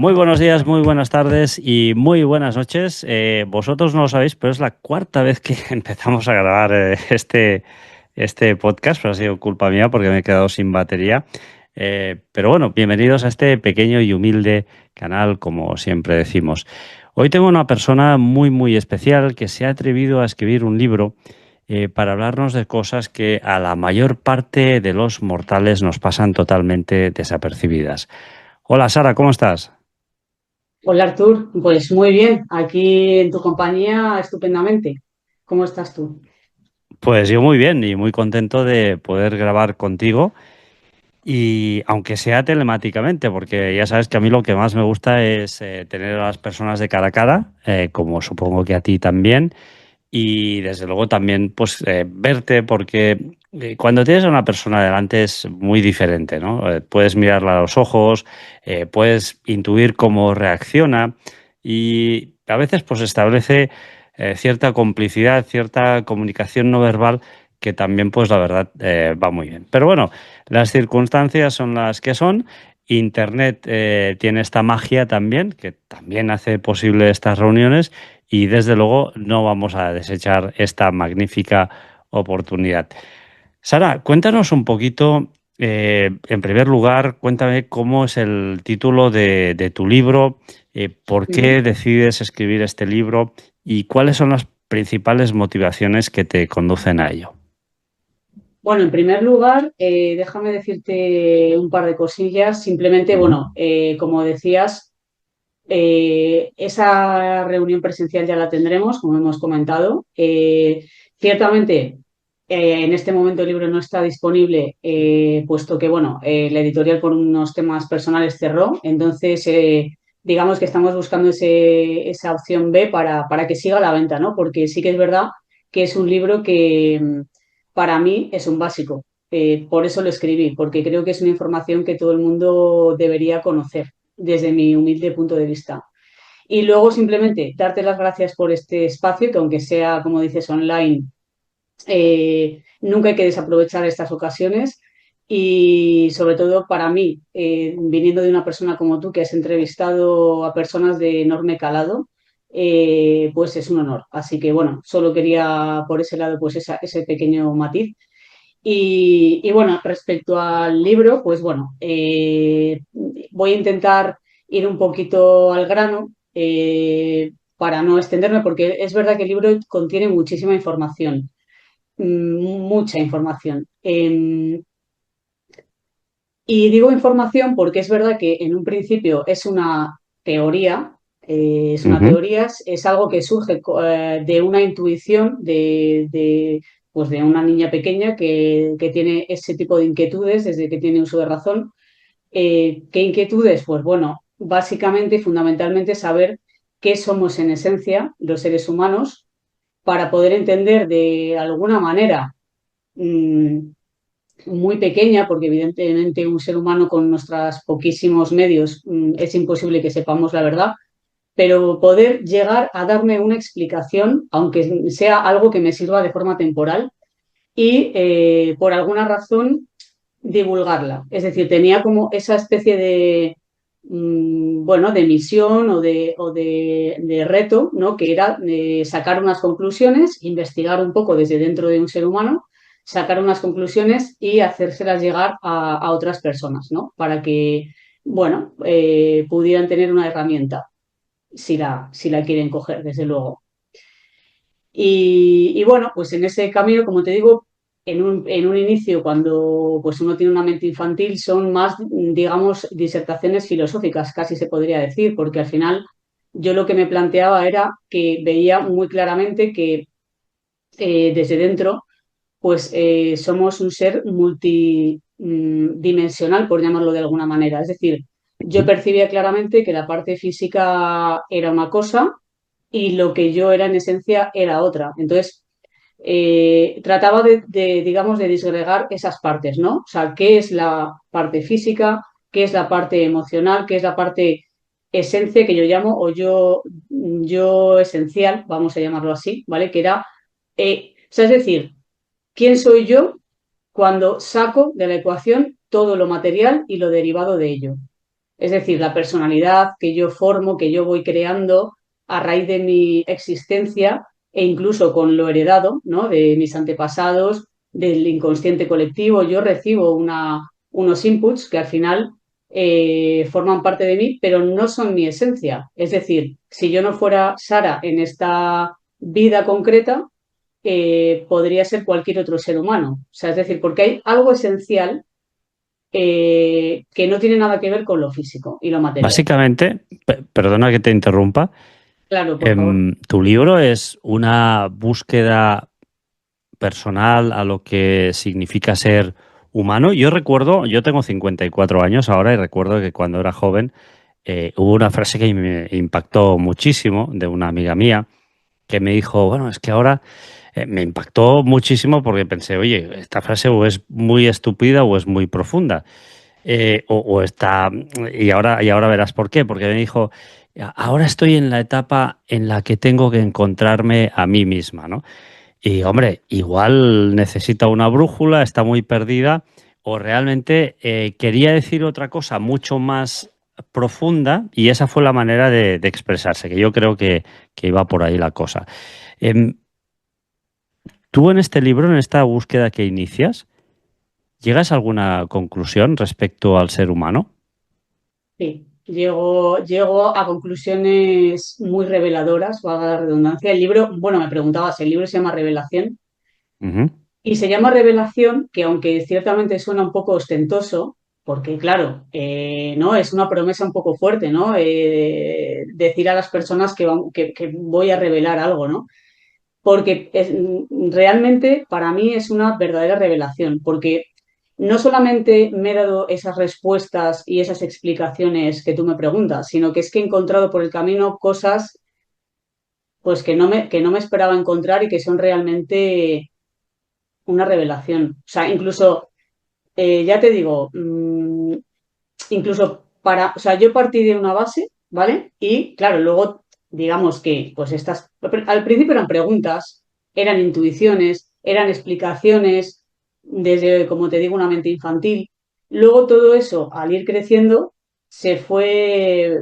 Muy buenos días, muy buenas tardes y muy buenas noches. Vosotros no lo sabéis, pero es la cuarta vez que empezamos a grabar este podcast, pero ha sido culpa mía porque me he quedado sin batería. Pero bueno, bienvenidos a este pequeño y humilde canal, como siempre decimos. Hoy tengo una persona muy especial que se ha atrevido a escribir un libro para hablarnos de cosas que a la mayor parte de los mortales nos pasan totalmente desapercibidas. Hola Sara, ¿cómo estás? Hola Artur, pues muy bien, aquí en tu compañía estupendamente. ¿Cómo estás tú? Pues yo muy bien y muy contento de poder grabar contigo y aunque sea telemáticamente, porque ya sabes que a mí lo que más me gusta es tener a las personas de cara a cara, como supongo que a ti también, y desde luego también pues verte porque cuando tienes a una persona delante es muy diferente, ¿no? Puedes mirarla a los ojos, puedes intuir cómo reacciona y a veces pues establece cierta complicidad, cierta comunicación no verbal que también pues la verdad va muy bien. Pero bueno, las circunstancias son las que son. Internet tiene esta magia también, que también hace posible estas reuniones y desde luego no vamos a desechar esta magnífica oportunidad. Sara, cuéntanos un poquito, en primer lugar, cuéntame cómo es el título de tu libro, por ¿Mm? qué decides escribir este libro y cuáles son las principales motivaciones que te conducen a ello. Bueno, en primer lugar, déjame decirte un par de cosillas. Simplemente, Ujú. bueno, como decías, esa reunión presencial ya la tendremos, como hemos comentado. Ciertamente, en este momento el libro no está disponible, puesto que, bueno, la editorial por unos temas personales cerró. Entonces, digamos que estamos buscando esa opción B para que siga a la venta, ¿no? Porque sí que es verdad que es un libro que para mí es un básico. Por eso lo escribí, porque creo que es una información que todo el mundo debería conocer desde mi humilde punto de vista. Y luego simplemente darte las gracias por este espacio, que aunque sea, como dices, online, nunca hay que desaprovechar estas ocasiones. Y sobre todo para mí, viniendo de una persona como tú, que has entrevistado a personas de enorme calado, pues es un honor. Así que bueno, solo quería por ese lado, pues ese pequeño matiz. Y bueno, respecto al libro, pues bueno, voy a intentar ir un poquito al grano para no extenderme, porque es verdad que el libro contiene muchísima información, mucha información. Y digo información porque es verdad que en un principio es una teoría, Ujú. es algo que surge de una intuición pues de una niña pequeña que tiene ese tipo de inquietudes desde que tiene uso de razón. ¿Qué inquietudes? Pues bueno, básicamente y fundamentalmente saber qué somos en esencia los seres humanos para poder entender de alguna manera mm, muy pequeña, porque evidentemente un ser humano con nuestros poquísimos medios es imposible que sepamos la verdad, pero poder llegar a darme una explicación, aunque sea algo que me sirva de forma temporal, y por alguna razón divulgarla. Es decir, tenía como esa especie de, bueno, de misión de reto, ¿no? Que era sacar unas conclusiones, investigar un poco desde dentro de un ser humano, sacar unas conclusiones y hacérselas llegar a otras personas, ¿no? Para que, bueno, pudieran tener una herramienta, si la quieren coger, desde luego. Y bueno, pues en ese camino, como te digo, en un inicio, cuando pues uno tiene una mente infantil, son más, digamos, disertaciones filosóficas, casi se podría decir, porque al final yo lo que me planteaba era que veía muy claramente que desde dentro, pues somos un ser multidimensional, por llamarlo de alguna manera. Es decir, yo percibía claramente que la parte física era una cosa y lo que yo era en esencia era otra. Entonces, trataba digamos, de disgregar esas partes, ¿no? O sea, qué es la parte física, qué es la parte emocional, qué es la parte esencia que yo llamo, yo esencial, vamos a llamarlo así, ¿vale? Que era, o sea, es decir, ¿quién soy yo cuando saco de la ecuación todo lo material y lo derivado de ello? Es decir, la personalidad que yo formo, que yo voy creando a raíz de mi existencia e incluso con lo heredado, ¿no? De mis antepasados, del inconsciente colectivo. Yo recibo unos inputs que al final forman parte de mí, pero no son mi esencia. Es decir, si yo no fuera Sara en esta vida concreta, podría ser cualquier otro ser humano. O sea, es decir, porque hay algo esencial que no tiene nada que ver con lo físico y lo material. Básicamente, perdona que te interrumpa, Claro, por favor. tu libro es una búsqueda personal a lo que significa ser humano. Yo recuerdo, yo tengo 54 años ahora y recuerdo que cuando era joven hubo una frase que me impactó muchísimo de una amiga mía que me dijo, bueno, es que ahora me impactó muchísimo porque pensé, oye, esta frase o es muy estúpida o es muy profunda. O está, y ahora verás por qué, porque me dijo, ahora estoy en la etapa en la que tengo que encontrarme a mí misma, ¿no? Y hombre, igual necesita una brújula, está muy perdida, o realmente quería decir otra cosa mucho más profunda, y esa fue la manera de expresarse, que yo creo que iba por ahí la cosa. Em, Tú en este libro, en esta búsqueda que inicias, ¿llegas a alguna conclusión respecto al ser humano? Sí, llego a conclusiones muy reveladoras, valga la redundancia. El libro, bueno, me preguntabas, el libro se llama Revelación Ujú, y se llama Revelación, que aunque ciertamente suena un poco ostentoso, porque claro, no es una promesa un poco fuerte, ¿no? Decir a las personas que voy a revelar algo, ¿no? Porque realmente para mí es una verdadera revelación, porque no solamente me he dado esas respuestas y esas explicaciones que tú me preguntas, sino que es que he encontrado por el camino cosas pues que no me esperaba encontrar y que son realmente una revelación. O sea, incluso, ya te digo, incluso o sea, yo partí de una base, ¿vale? Y claro, luego, digamos que, pues al principio eran preguntas, eran intuiciones, eran explicaciones desde, como te digo, una mente infantil. Luego todo eso, al ir creciendo, se fue,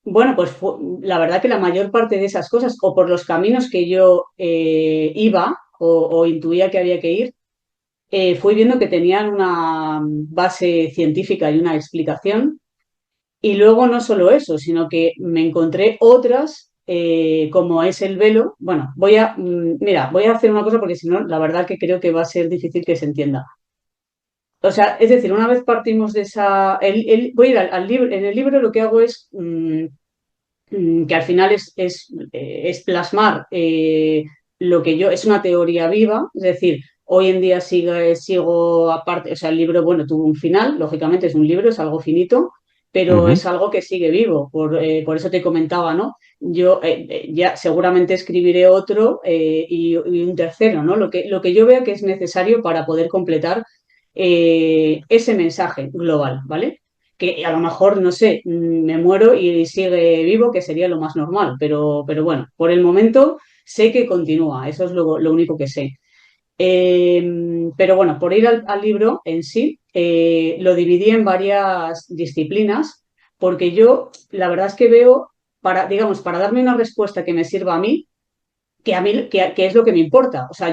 bueno, pues la verdad que la mayor parte de esas cosas, o por los caminos que yo iba o intuía que había que ir, fui viendo que tenían una base científica y una explicación y luego no solo eso, sino que me encontré otras, como es el velo. Bueno, mira, voy a hacer una cosa porque si no, la verdad que creo que va a ser difícil que se entienda. O sea, es decir, una vez partimos de esa... voy a ir al libro. En el libro lo que hago es que al final es plasmar lo que yo... Es una teoría viva, es decir, hoy en día sigo aparte, o sea, el libro, bueno, tuvo un final, lógicamente es un libro, es algo finito, pero ujú. es algo que sigue vivo, por eso te comentaba, ¿no? Yo ya seguramente escribiré otro y un tercero, ¿no? Lo que yo vea que es necesario para poder completar ese mensaje global, ¿vale? Que a lo mejor, no sé, me muero y sigue vivo, que sería lo más normal, pero bueno, por el momento sé que continúa, eso es lo único que sé. Pero bueno, por ir al libro en sí, lo dividí en varias disciplinas, porque yo la verdad es que veo, digamos, para darme una respuesta que me sirva a mí que es lo que me importa. O sea,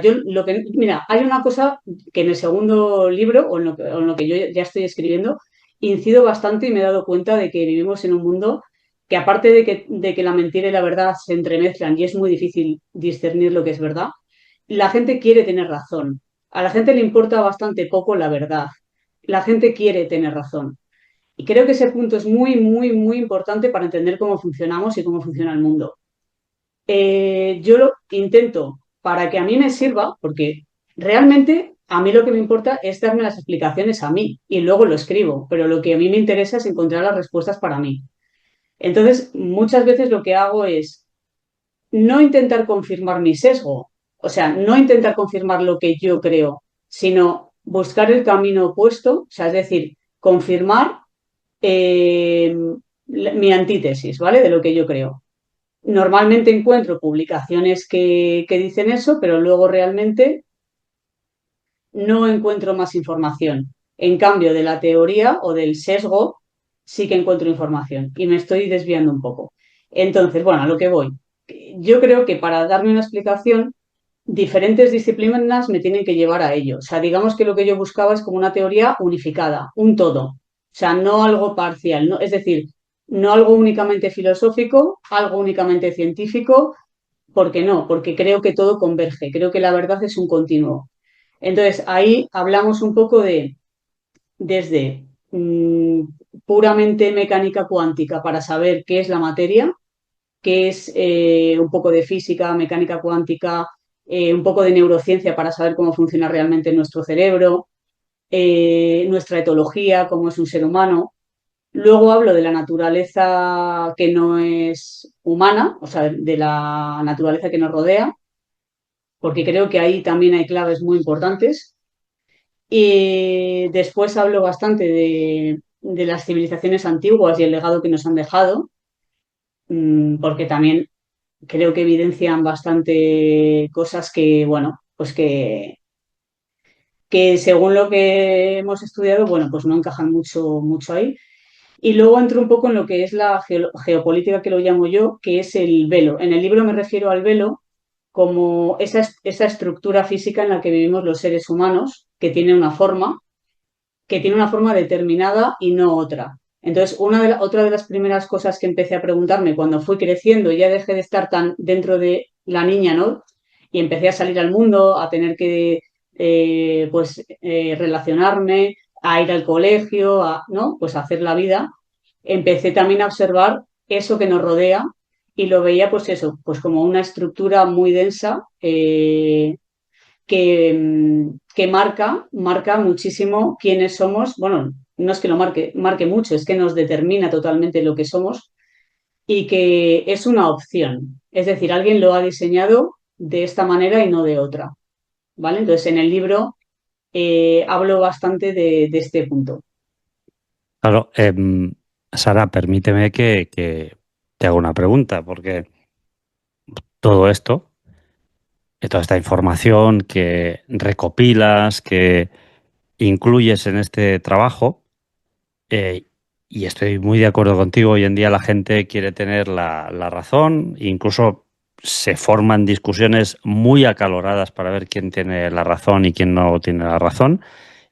mira, hay una cosa que en el segundo libro, o en lo que yo ya estoy escribiendo, incido bastante y me he dado cuenta de que vivimos en un mundo que aparte de que la mentira y la verdad se entremezclan y es muy difícil discernir lo que es verdad, la gente quiere tener razón. A la gente le importa bastante poco la verdad. La gente quiere tener razón. Y creo que ese punto es muy, muy, muy importante para entender cómo funcionamos y cómo funciona el mundo. Yo lo intento para que a mí me sirva, porque realmente a mí lo que me importa es darme las explicaciones a mí y luego lo escribo, pero lo que a mí me interesa es encontrar las respuestas para mí. Entonces, muchas veces lo que hago es no intentar confirmar mi sesgo, o sea, no intentar confirmar lo que yo creo, sino buscar el camino opuesto, o sea, es decir, confirmar eh, mi antítesis, ¿vale? De lo que yo creo. Normalmente encuentro publicaciones que dicen eso, pero luego realmente no encuentro más información. En cambio, de la teoría o del sesgo, sí que encuentro información y me estoy desviando un poco. Entonces, bueno, a lo que voy. Yo creo que para darme una explicación, diferentes disciplinas me tienen que llevar a ello. O sea, digamos que lo que yo buscaba es como una teoría unificada, un todo. O sea, no algo parcial, ¿no? Es decir, no algo únicamente filosófico, algo únicamente científico, ¿por qué no? Porque creo que todo converge, creo que la verdad es un continuo. Entonces, ahí hablamos un poco de desde puramente mecánica cuántica para saber qué es la materia, qué es un poco de física, mecánica cuántica, un poco de neurociencia para saber cómo funciona realmente nuestro cerebro, nuestra etología, cómo es un ser humano. Luego hablo de la naturaleza que no es humana, o sea, de la naturaleza que nos rodea, porque creo que ahí también hay claves muy importantes. Y después hablo bastante de las civilizaciones antiguas y el legado que nos han dejado, porque también creo que evidencian bastante cosas que, bueno, pues que según lo que hemos estudiado, bueno, pues no encajan mucho, mucho ahí. Y luego entro un poco en lo que es la geopolítica, que lo llamo yo, que es el velo. En el libro me refiero al velo como esa estructura física en la que vivimos los seres humanos, que tiene una forma determinada y no otra. Entonces, otra de las primeras cosas que empecé a preguntarme cuando fui creciendo, ya dejé de estar tan dentro de la niña, ¿no? Y empecé a salir al mundo, a tener que, relacionarme, a ir al colegio, ¿no? Pues a hacer la vida. Empecé también a observar eso que nos rodea y lo veía, pues eso, pues como una estructura muy densa, que marca muchísimo quiénes somos. Bueno, no es que lo marque mucho, es que nos determina totalmente lo que somos y que es una opción. Es decir, alguien lo ha diseñado de esta manera y no de otra. ¿Vale? Entonces, en el libro hablo bastante de este punto. Claro, Sara, permíteme que te haga una pregunta, porque todo esto, toda esta información que recopilas, que incluyes en este trabajo, eh, y estoy muy de acuerdo contigo, hoy en día la gente quiere tener la razón, incluso se forman discusiones muy acaloradas para ver quién tiene la razón y quién no tiene la razón,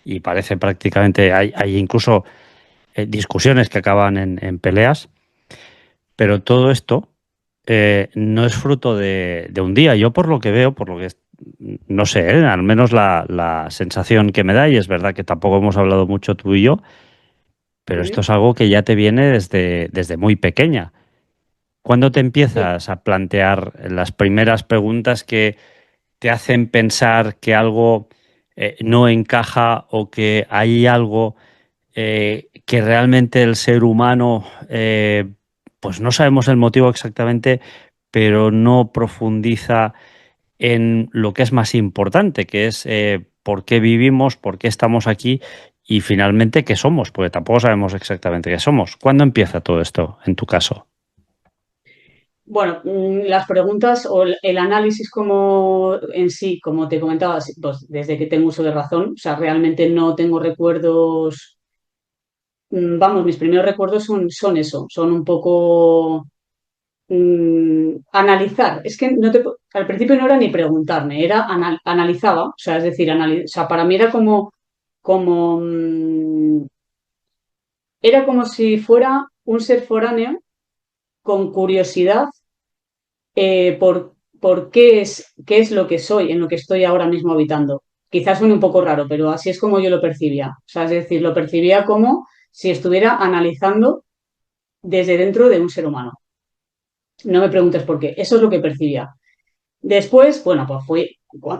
y parece prácticamente, hay incluso discusiones que acaban en peleas, pero todo esto no es fruto de un día. Yo por lo que veo, por lo que no sé, al menos la sensación que me da, y es verdad que tampoco hemos hablado mucho tú y yo, pero esto ¿Sí? es algo que ya te viene desde muy pequeña. ¿Cuándo te Sí. empiezas a plantear las primeras preguntas que te hacen pensar que algo no encaja o que hay algo que realmente el ser humano, pues no sabemos el motivo exactamente, pero no profundiza en lo que es más importante, que es por qué vivimos, por qué estamos aquí y finalmente qué somos? Porque tampoco sabemos exactamente qué somos. ¿Cuándo empieza todo esto en tu caso? Bueno, las preguntas o el análisis como en sí, como te comentaba, sí, pues desde que tengo uso de razón, o sea, realmente no tengo recuerdos. Vamos, mis primeros recuerdos son eso, son un poco analizar. Es que al principio no era ni preguntarme, era analizaba, o sea, es decir, o sea, para mí como era como si fuera un ser foráneo con curiosidad, por qué es lo que soy, en lo que estoy ahora mismo habitando. Quizás suene un poco raro, pero así es como yo lo percibía. O sea, es decir, lo percibía como si estuviera analizando desde dentro de un ser humano. No me preguntes por qué, eso es lo que percibía. Después, bueno, pues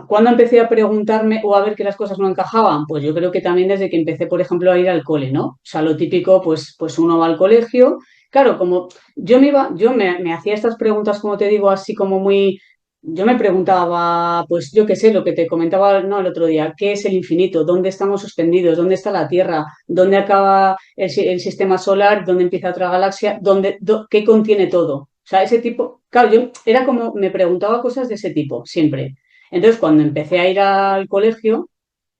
cuando empecé a preguntarme o a ver que las cosas no encajaban, pues yo creo que también desde que empecé, por ejemplo, a ir al cole, ¿no? O sea, lo típico, pues uno va al colegio. Claro, como yo me hacía estas preguntas, como te digo, así como muy, yo me preguntaba, pues yo qué sé, lo que te comentaba, no, el otro día, ¿qué es el infinito? ¿Dónde estamos suspendidos? ¿Dónde está la Tierra? ¿Dónde acaba el sistema solar? ¿Dónde empieza otra galaxia? ¿Qué contiene todo? O sea, ese tipo, claro, yo era como, me preguntaba cosas de ese tipo, siempre. Entonces, cuando empecé a ir al colegio,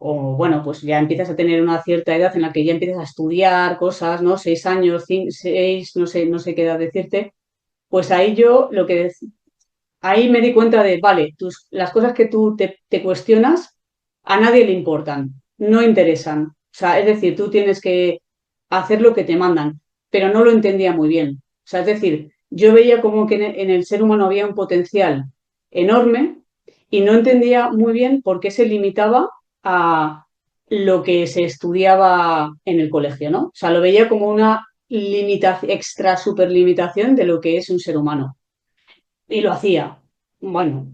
bueno, pues ya empiezas a tener una cierta edad en la que ya empiezas a estudiar cosas, ¿no? 6 años, 6, no sé qué edad decirte, pues ahí yo ahí me di cuenta de, vale, las cosas que tú te cuestionas a nadie le importan, no interesan. O sea, es decir, tú tienes que hacer lo que te mandan, pero no lo entendía muy bien. O sea, es decir, yo veía como que en el ser humano había un potencial enorme y no entendía muy bien por qué se limitaba a lo que se estudiaba en el colegio, ¿no? O sea, lo veía como una limitación, extra superlimitación de lo que es un ser humano. Y lo hacía, bueno,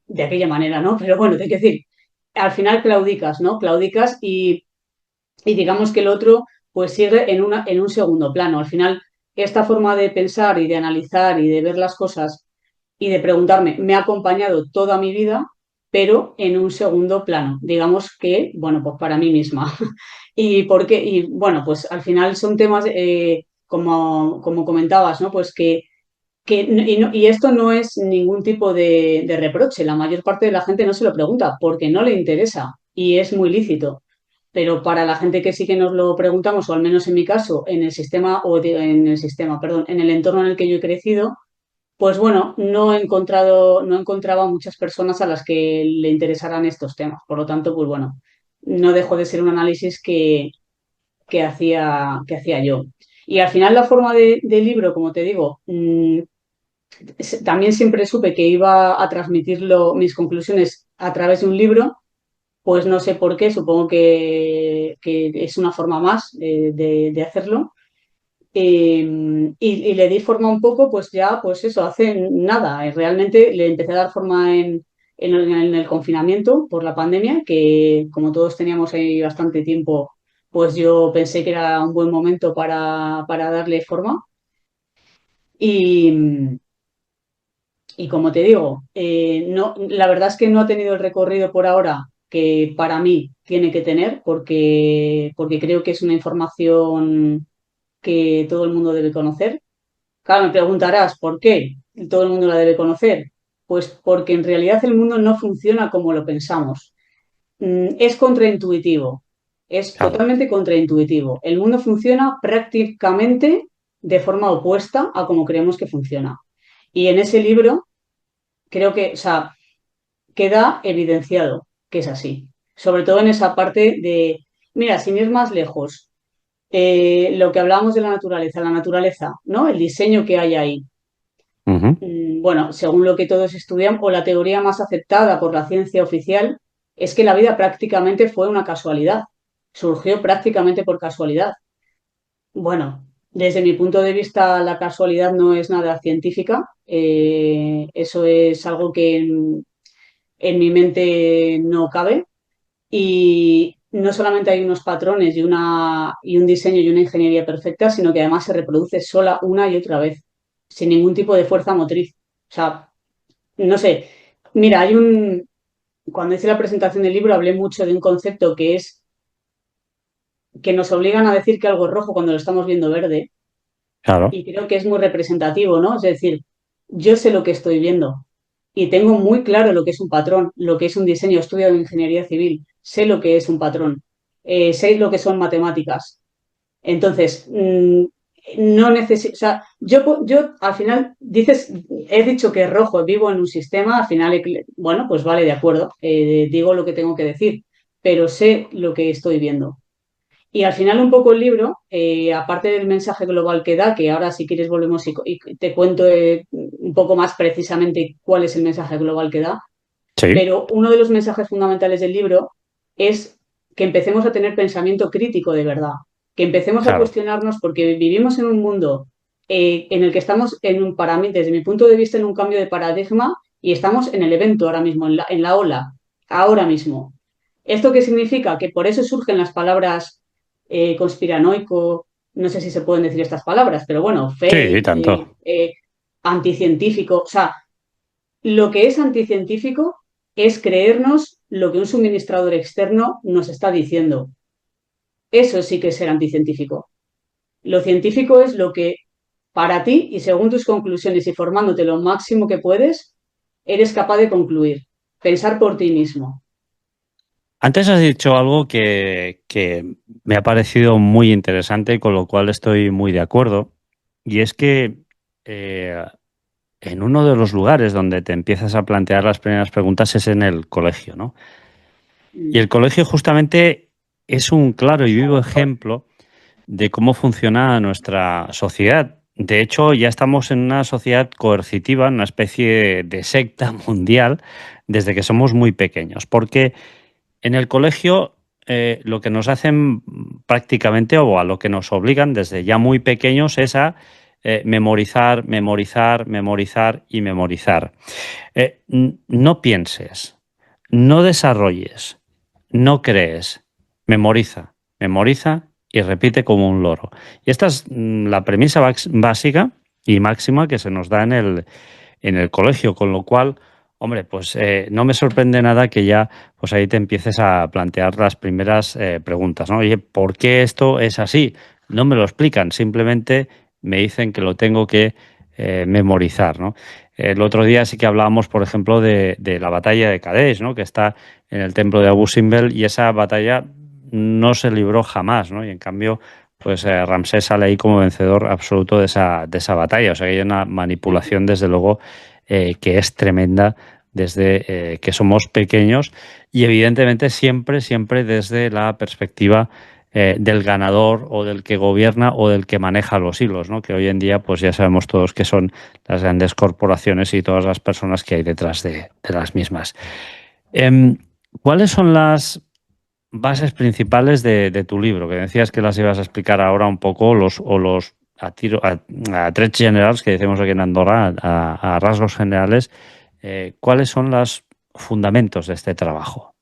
de aquella manera, ¿no? Pero bueno, te quiero decir, al final claudicas, ¿no? Claudicas y digamos que el otro pues sigue en un segundo plano. Al final, esta forma de pensar y de analizar y de ver las cosas y de preguntarme me ha acompañado toda mi vida, pero en un segundo plano. Digamos que, bueno, pues para mí misma. ¿Y por qué? Y bueno, pues al final son temas, como comentabas, ¿no? Pues y esto no es ningún tipo de reproche. La mayor parte de la gente no se lo pregunta porque no le interesa y es muy lícito. Pero para la gente que sí que nos lo preguntamos, o al menos en mi caso, en el sistema, en el sistema, perdón, en el entorno en el que yo he crecido, pues bueno, no encontraba muchas personas a las que le interesaran estos temas. Por lo tanto, pues bueno, no dejó de ser un análisis que hacía yo. Y al final la forma del libro, como te digo, también siempre supe que iba a transmitirlo, mis conclusiones a través de un libro, pues no sé por qué, supongo que es una forma más de hacerlo. Y le di forma un poco, pues ya, pues eso, hace nada. Realmente le empecé a dar forma en el confinamiento por la pandemia, que como todos teníamos ahí bastante tiempo, pues yo pensé que era un buen momento para darle forma. Y, y como te digo, no, la verdad es que no ha tenido el recorrido por ahora que para mí tiene que tener, porque creo que es una información que todo el mundo debe conocer. Claro, me preguntarás, ¿por qué todo el mundo la debe conocer? Pues porque en realidad el mundo no funciona como lo pensamos. Es contraintuitivo, es Claro. totalmente contraintuitivo. El mundo funciona prácticamente de forma opuesta a como creemos que funciona. Y en ese libro creo que, o sea, queda evidenciado que es así. Sobre todo en esa parte de, mira, sin ir más lejos, lo que hablábamos de la naturaleza, ¿no? El diseño que hay ahí. Ujú. Bueno, según lo que todos estudian, o la teoría más aceptada por la ciencia oficial, es que la vida prácticamente fue una casualidad. Surgió prácticamente por casualidad. Bueno, desde mi punto de vista, la casualidad no es nada científica. Eso es algo que en mi mente no cabe. Y no solamente hay unos patrones y un diseño y una ingeniería perfecta, sino que además se reproduce sola una y otra vez, sin ningún tipo de fuerza motriz. O sea, no sé. Mira, cuando hice la presentación del libro hablé mucho de un concepto que es que nos obligan a decir que algo es rojo cuando lo estamos viendo verde, Claro. y creo que es muy representativo, ¿no? Es decir, yo sé lo que estoy viendo y tengo muy claro lo que es un patrón, lo que es un diseño, estudio de ingeniería civil, sé lo que es un patrón, sé lo que son matemáticas. Entonces, no necesito, o sea, yo al final he dicho que es rojo, vivo en un sistema, al final, bueno, pues vale, de acuerdo, digo lo que tengo que decir, pero sé lo que estoy viendo. Y al final un poco el libro, aparte del mensaje global que da, que ahora si quieres volvemos y te cuento un poco más precisamente cuál es el mensaje global que da, Sí, pero uno de los mensajes fundamentales del libro es que empecemos a tener pensamiento crítico de verdad, que empecemos a claro. cuestionarnos porque vivimos en un mundo en el que estamos, para mí, desde mi punto de vista, en un cambio de paradigma y estamos en el evento ahora mismo, en la ola, ahora mismo. ¿Esto qué significa? Que por eso surgen las palabras conspiranoico, no sé si se pueden decir estas palabras, pero bueno, Sí, fake, tanto. anticientífico, o sea, lo que es anticientífico es creernos lo que un suministrador externo nos está diciendo. Eso sí que es ser anticientífico. Lo científico es lo que para ti y según tus conclusiones y formándote lo máximo que puedes, eres capaz de concluir. Pensar por ti mismo. Antes has dicho algo que me ha parecido muy interesante, con lo cual estoy muy de acuerdo, y es que eh, en uno de los lugares donde te empiezas a plantear las primeras preguntas es en el colegio, ¿no? Y el Mm, colegio justamente es un claro y vivo ejemplo de cómo funciona nuestra sociedad. De hecho, ya estamos en una sociedad coercitiva, en una especie de secta mundial, desde que somos muy pequeños, porque en el colegio lo que nos hacen prácticamente o a lo que nos obligan desde ya muy pequeños es a memorizar, memorizar, memorizar y memorizar. No pienses, no desarrolles, no crees, memoriza, memoriza y repite como un loro. Y esta es la premisa básica y máxima que se nos da en el colegio, con lo cual, hombre, pues no me sorprende nada que ya pues ahí te empieces a plantear las primeras preguntas, ¿no? Oye, ¿por qué esto es así? No me lo explican, simplemente me dicen que lo tengo que memorizar, ¿no? El otro día sí que hablábamos, por ejemplo, de la batalla de Kadesh, ¿no? Que está en el templo de Abu Simbel y esa batalla no se libró jamás, ¿no? Y en cambio, pues Ramsés sale ahí como vencedor absoluto de esa batalla. O sea que hay una manipulación, desde luego, que es tremenda desde que somos pequeños y evidentemente siempre, siempre desde la perspectiva del ganador o del que gobierna o del que maneja los hilos, ¿no? Que hoy en día pues ya sabemos todos que son las grandes corporaciones y todas las personas que hay detrás de las mismas. Em, ¿Cuáles son las bases principales de tu libro? Que decías que las ibas a explicar ahora un poco, los a trets generals, que decimos aquí en Andorra, a rasgos generales. ¿Cuáles son los fundamentos de este trabajo?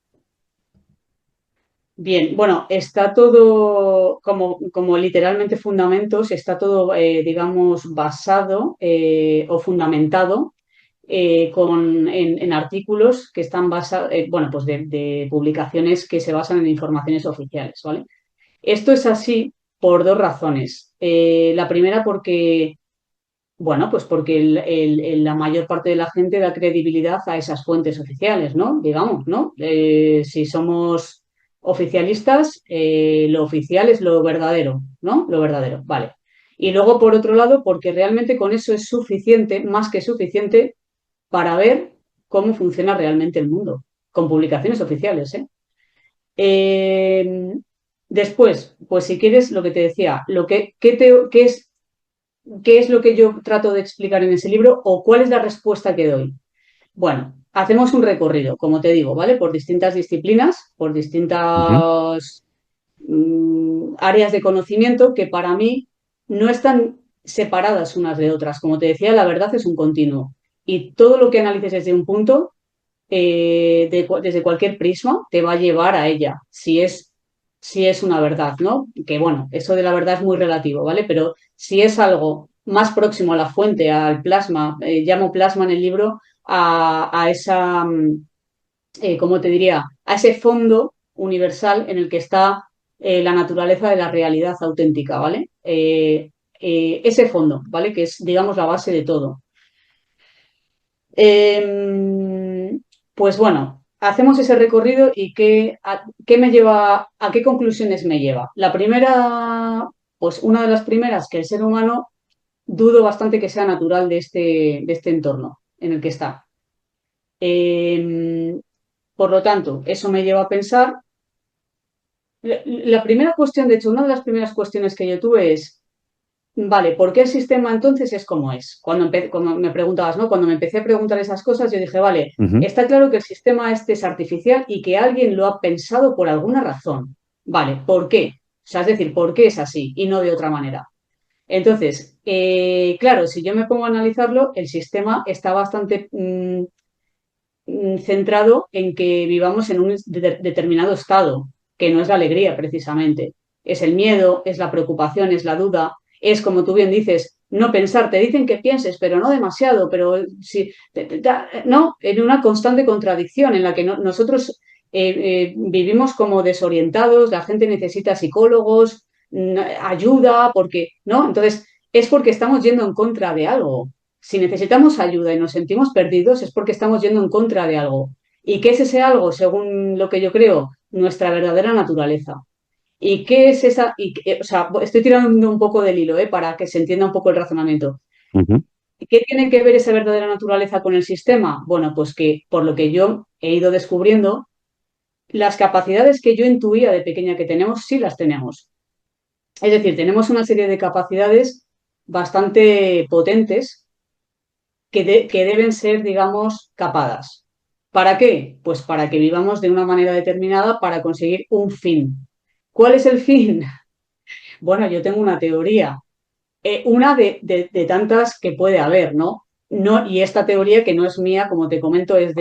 Bien, bueno, está todo como literalmente fundamentos, está todo, digamos, basado o fundamentado en artículos que están basados, bueno, pues de publicaciones que se basan en informaciones oficiales, ¿vale? Esto es así por dos razones. La primera porque, bueno, pues porque la mayor parte de la gente da credibilidad a esas fuentes oficiales, ¿no? Digamos, ¿no? Si somos oficialistas, lo oficial es lo verdadero, ¿no? Lo verdadero, vale. Y luego, por otro lado, porque realmente con eso es suficiente, más que suficiente, para ver cómo funciona realmente el mundo, con publicaciones oficiales, ¿eh? Eh, Después, pues si quieres, lo que te decía, qué es lo que yo trato de explicar en ese libro o cuál es la respuesta que doy. Bueno, hacemos un recorrido, como te digo, ¿vale? Por distintas disciplinas, por Ujú. distintas áreas de conocimiento que para mí no están separadas unas de otras. Como te decía, la verdad es un continuo. Y todo lo que analices desde un punto, desde cualquier prisma, te va a llevar a ella, si es una verdad, ¿no? Que bueno, eso de la verdad es muy relativo, ¿vale? Pero si es algo más próximo a la fuente, al plasma, llamo plasma en el libro, a esa, ¿cómo te diría? A ese fondo universal en el que está la naturaleza de la realidad auténtica, ¿vale? Ese fondo, ¿vale? Que es, digamos, la base de todo. Eh, pues bueno, hacemos ese recorrido y qué me lleva, a qué conclusiones me lleva. La primera, pues una de las primeras, que el ser humano dudo bastante que sea natural de este entorno en el que está. Eh, por lo tanto, eso me lleva a pensar. La primera cuestión, de hecho, una de las primeras cuestiones que yo tuve es, vale, ¿por qué el sistema entonces es como es? Cuando me preguntabas, ¿no? Cuando me empecé a preguntar esas cosas, yo dije, vale, Ujú. está claro que el sistema este es artificial y que alguien lo ha pensado por alguna razón. Vale, ¿por qué? O sea, es decir, ¿por qué es así y no de otra manera? Entonces, claro, si yo me pongo a analizarlo, el sistema está bastante centrado en que vivamos en un determinado estado, que no es la alegría precisamente. Es el miedo, es la preocupación, es la duda, es como tú bien dices, no pensar. Te dicen que pienses, pero no demasiado, pero si, no, en una constante contradicción en la que nosotros vivimos como desorientados, la gente necesita psicólogos, ayuda, porque, ¿no? Entonces, es porque estamos yendo en contra de algo. Si necesitamos ayuda y nos sentimos perdidos es porque estamos yendo en contra de algo. ¿Y qué es ese algo, según lo que yo creo? nuestra verdadera naturaleza. ¿Y qué es esa? O sea, estoy tirando un poco del hilo, para que se entienda un poco el razonamiento. Ujú. ¿Qué tiene que ver esa verdadera naturaleza con el sistema? Bueno, pues que por lo que yo he ido descubriendo, las capacidades que yo intuía de pequeña que tenemos, sí las tenemos. Es decir, tenemos una serie de capacidades bastante potentes que deben ser, digamos, capadas. ¿Para qué? Pues para que vivamos de una manera determinada para conseguir un fin. ¿Cuál es el fin? Bueno, yo tengo una teoría, una de tantas que puede haber, ¿no? No, y esta teoría, que no es mía, como te comento, es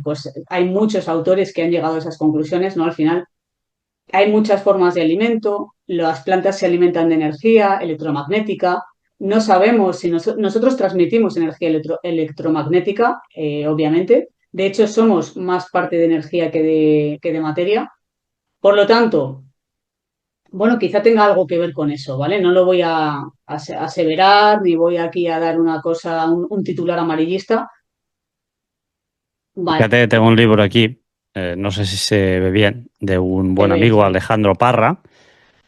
pues hay muchos autores que han llegado a esas conclusiones, ¿no? Al final hay muchas formas de alimento, las plantas se alimentan de energía electromagnética, no sabemos si nosotros transmitimos energía electromagnética, obviamente, de hecho somos más parte de energía que de materia, por lo tanto, bueno, quizá tenga algo que ver con eso, ¿vale? No lo voy a aseverar ni voy aquí a dar una cosa, un titular amarillista. Vale, Fíjate, tengo un libro aquí, no sé si se ve bien, de un se buen ve, amigo, sí. Alejandro Parra,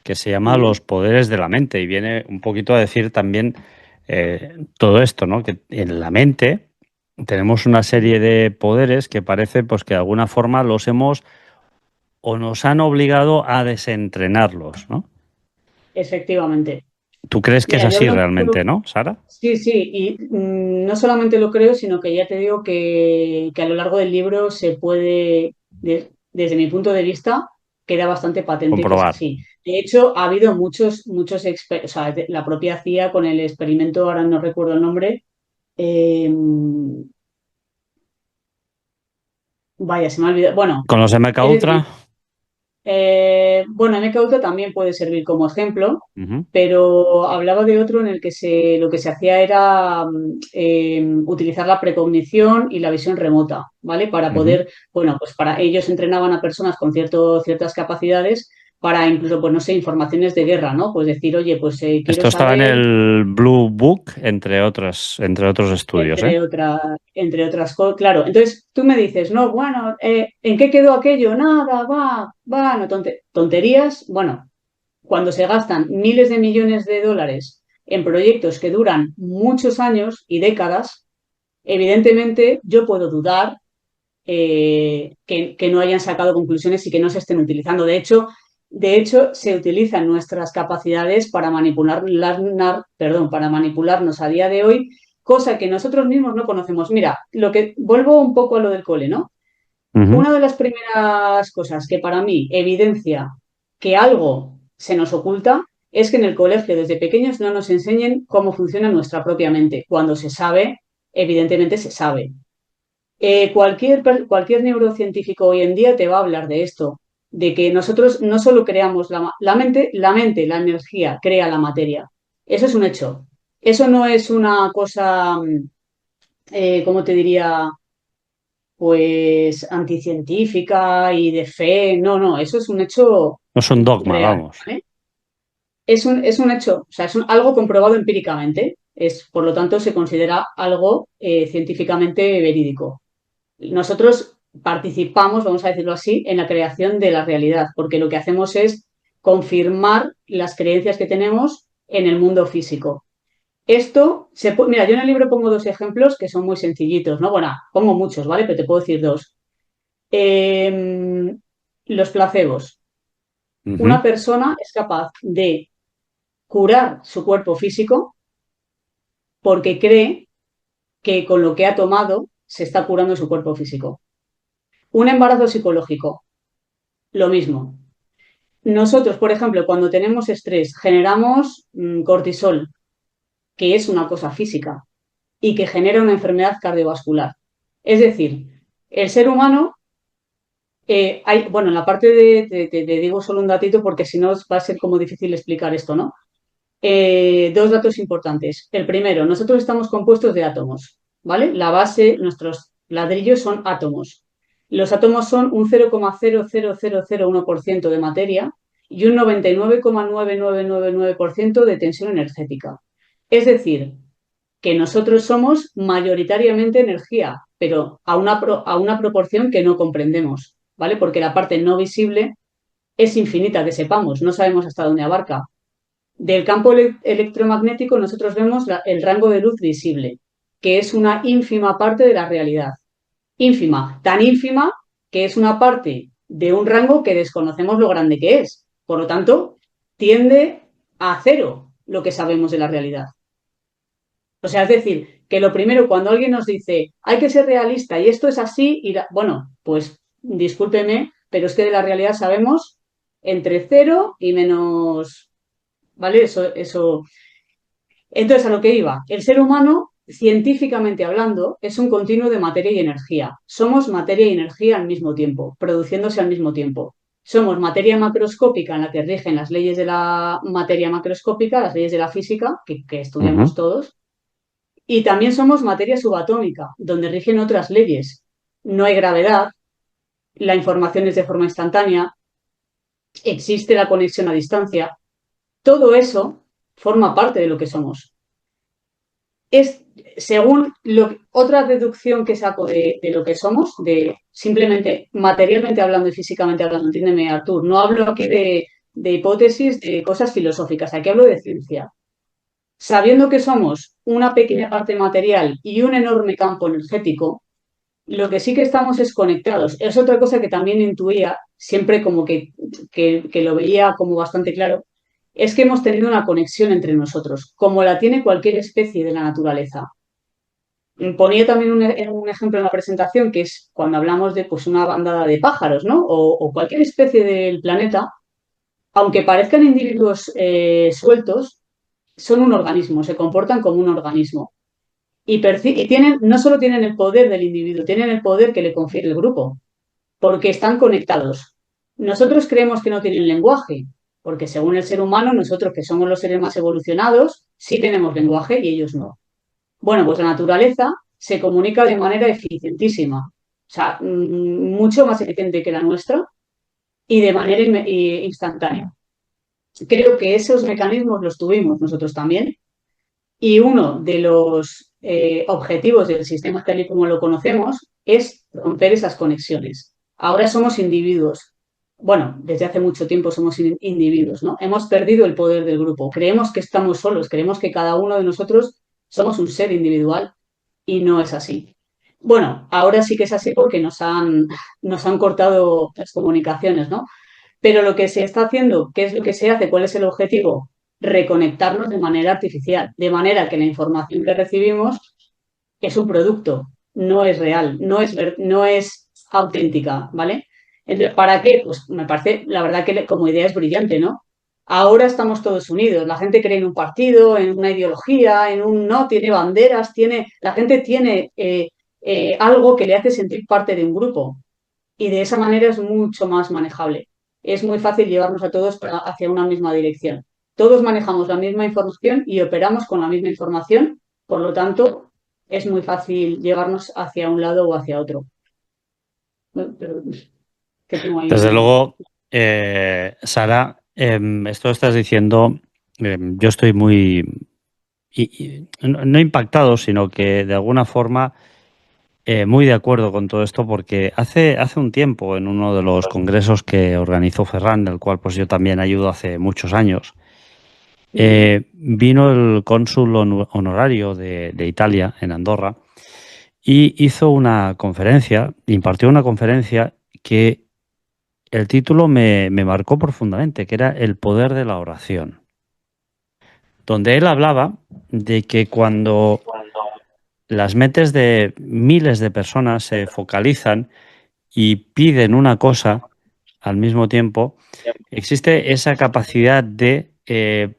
que se llama Ujú, Los poderes de la mente y viene un poquito a decir también todo esto, ¿no? Que en la mente tenemos una ujú. serie de poderes que parece pues que de alguna forma los hemos o nos han obligado a desentrenarlos, ¿no? Efectivamente. ¿Tú crees que es Mira, yo así hablo mucho. realmente, no, Sara? Sí, sí, y no solamente lo creo, sino que ya te digo que a lo largo del libro se puede, desde mi punto de vista, queda bastante patente que es Comprobar. así. De hecho, ha habido muchos o sea, la propia CIA con el experimento, ahora no recuerdo el nombre, eh, vaya, se me ha olvidado. Bueno, Con los MK es Ultra. decir, bueno, MKUltra también puede servir como ejemplo, Ujú, pero hablaba de otro en el que lo que se hacía era utilizar la precognición y la visión remota, ¿vale? Para ujú. poder, bueno, pues para ellos entrenaban a personas con ciertas capacidades para incluso, pues no sé, informaciones de guerra, ¿no? Pues decir, oye, pues quiero Esto estaba en saber el Blue Book, entre otros estudios, ¿eh? entre otras cosas. Claro, entonces tú me dices, no, bueno, ¿en qué quedó aquello? Nada, va, no, tonterías. Bueno, cuando se gastan miles de millones de dólares en proyectos que duran muchos años y décadas, evidentemente yo puedo dudar que no hayan sacado conclusiones y que no se estén utilizando. De hecho, se utilizan nuestras capacidades para manipularnos a día de hoy, cosa que nosotros mismos no conocemos. Mira, vuelvo un poco a lo del cole, ¿no? Ujú. Una de las primeras cosas que para mí evidencia que algo se nos oculta es que en el colegio desde pequeños no nos enseñen cómo funciona nuestra propia mente. Cuando se sabe, evidentemente se sabe. Cualquier neurocientífico hoy en día te va a hablar de esto, de que nosotros no solo creamos la mente, la energía crea la materia. Eso es un hecho. Eso no es una cosa, ¿cómo te diría? Pues anticientífica y de fe. No, no, eso es un hecho No es un dogma, real, vamos. ¿vale? Es un hecho, o sea, algo comprobado empíricamente. Por lo tanto, se considera algo científicamente verídico. Nosotros participamos, vamos a decirlo así, en la creación de la realidad, porque lo que hacemos es confirmar las creencias que tenemos en el mundo físico. Mira, yo en el libro pongo dos ejemplos que son muy sencillitos, ¿no? Bueno, pongo muchos, ¿vale? Pero te puedo decir dos. Los placebos. Ujú. Una persona es capaz de curar su cuerpo físico porque cree que con lo que ha tomado se está curando su cuerpo físico. Un embarazo psicológico, lo mismo. Nosotros, por ejemplo, cuando tenemos estrés, generamos cortisol, que es una cosa física y que genera una enfermedad cardiovascular. Es decir, el ser humano, bueno, en la parte te digo solo un datito porque si no va a ser como difícil explicar esto, ¿no? Dos datos importantes. El primero, nosotros estamos compuestos de átomos, ¿vale? La base, nuestros ladrillos son átomos. Los átomos son un 0,00001% de materia y un 99,9999% de tensión energética. Es decir, que nosotros somos mayoritariamente energía, pero a una proporción que no comprendemos. ¿vale? Porque la parte no visible es infinita, que sepamos, no sabemos hasta dónde abarca. Del campo electromagnético nosotros vemos el rango de luz visible, que es una ínfima parte de la realidad. Ínfima, tan ínfima que es una parte de un rango que desconocemos lo grande que es. Por lo tanto, tiende a cero lo que sabemos de la realidad. O sea, es decir, que lo primero, cuando alguien nos dice, hay que ser realista y esto es así, bueno, pues discúlpeme, pero es que de la realidad sabemos entre cero y menos, ¿vale? Eso. Entonces, a lo que iba, el ser humano, científicamente hablando, es un continuo de materia y energía. Somos materia y energía al mismo tiempo, produciéndose al mismo tiempo. Somos materia macroscópica en la que rigen las leyes de la materia macroscópica, las leyes de la física, que estudiamos Ujú. todos, y también somos materia subatómica, donde rigen otras leyes. No hay gravedad, la información es de forma instantánea, existe la conexión a distancia. Todo eso forma parte de lo que somos. Es, según otra deducción que saco de lo que somos, de simplemente materialmente hablando y físicamente hablando, entiéndeme, Artur, no hablo aquí de hipótesis, de cosas filosóficas, aquí hablo de ciencia. Sabiendo que somos una pequeña parte material y un enorme campo energético, lo que sí que estamos es conectados. Es otra cosa que también intuía, siempre como que lo veía como bastante claro, es que hemos tenido una conexión entre nosotros, como la tiene cualquier especie de la naturaleza. Ponía también un ejemplo en la presentación, que es cuando hablamos de pues, una bandada de pájaros, ¿no? O cualquier especie del planeta, aunque parezcan individuos sueltos, son un organismo, se comportan como un organismo. Y tienen, no solo tienen el poder del individuo, tienen el poder que le confiere el grupo, porque están conectados. Nosotros creemos que no tienen lenguaje, porque según el ser humano, nosotros que somos los seres más evolucionados, sí tenemos lenguaje y ellos no. Bueno, pues la naturaleza se comunica de manera eficientísima, o sea, mucho más eficiente que la nuestra y de manera instantánea. Creo que esos mecanismos los tuvimos nosotros también y uno de los objetivos del sistema tal y como lo conocemos es romper esas conexiones. Ahora somos individuos. Bueno, desde hace mucho tiempo somos individuos, ¿no? Hemos perdido el poder del grupo. Creemos que estamos solos, creemos que cada uno de nosotros somos un ser individual y no es así. Bueno, ahora sí que es así porque nos han cortado las comunicaciones, ¿no? Pero lo que se está haciendo, ¿qué es lo que se hace? ¿Cuál es el objetivo? Reconectarnos de manera artificial, de manera que la información que recibimos es un producto, no es real, no es auténtica, ¿vale? Entonces, ¿para qué? Pues me parece, la verdad que como idea es brillante, ¿no? Ahora estamos todos unidos, la gente cree en un partido, en una ideología, no, tiene banderas, la gente tiene algo que le hace sentir parte de un grupo y de esa manera es mucho más manejable. Es muy fácil llevarnos a todos hacia una misma dirección. Todos manejamos la misma información y operamos con la misma información, por lo tanto, es muy fácil llevarnos hacia un lado o hacia otro. Que tengo ahí Desde un... luego, Sara, esto estás diciendo, yo estoy muy, no impactado, sino que de alguna forma muy de acuerdo con todo esto, porque hace un tiempo, en uno de los congresos que organizó Ferran, del cual pues yo también ayudo hace muchos años, vino el cónsul honorario de Italia, en Andorra, y hizo una conferencia, impartió una conferencia que el título me marcó profundamente, que era El poder de la oración, donde él hablaba de que cuando las mentes de miles de personas se focalizan y piden una cosa al mismo tiempo, existe esa capacidad de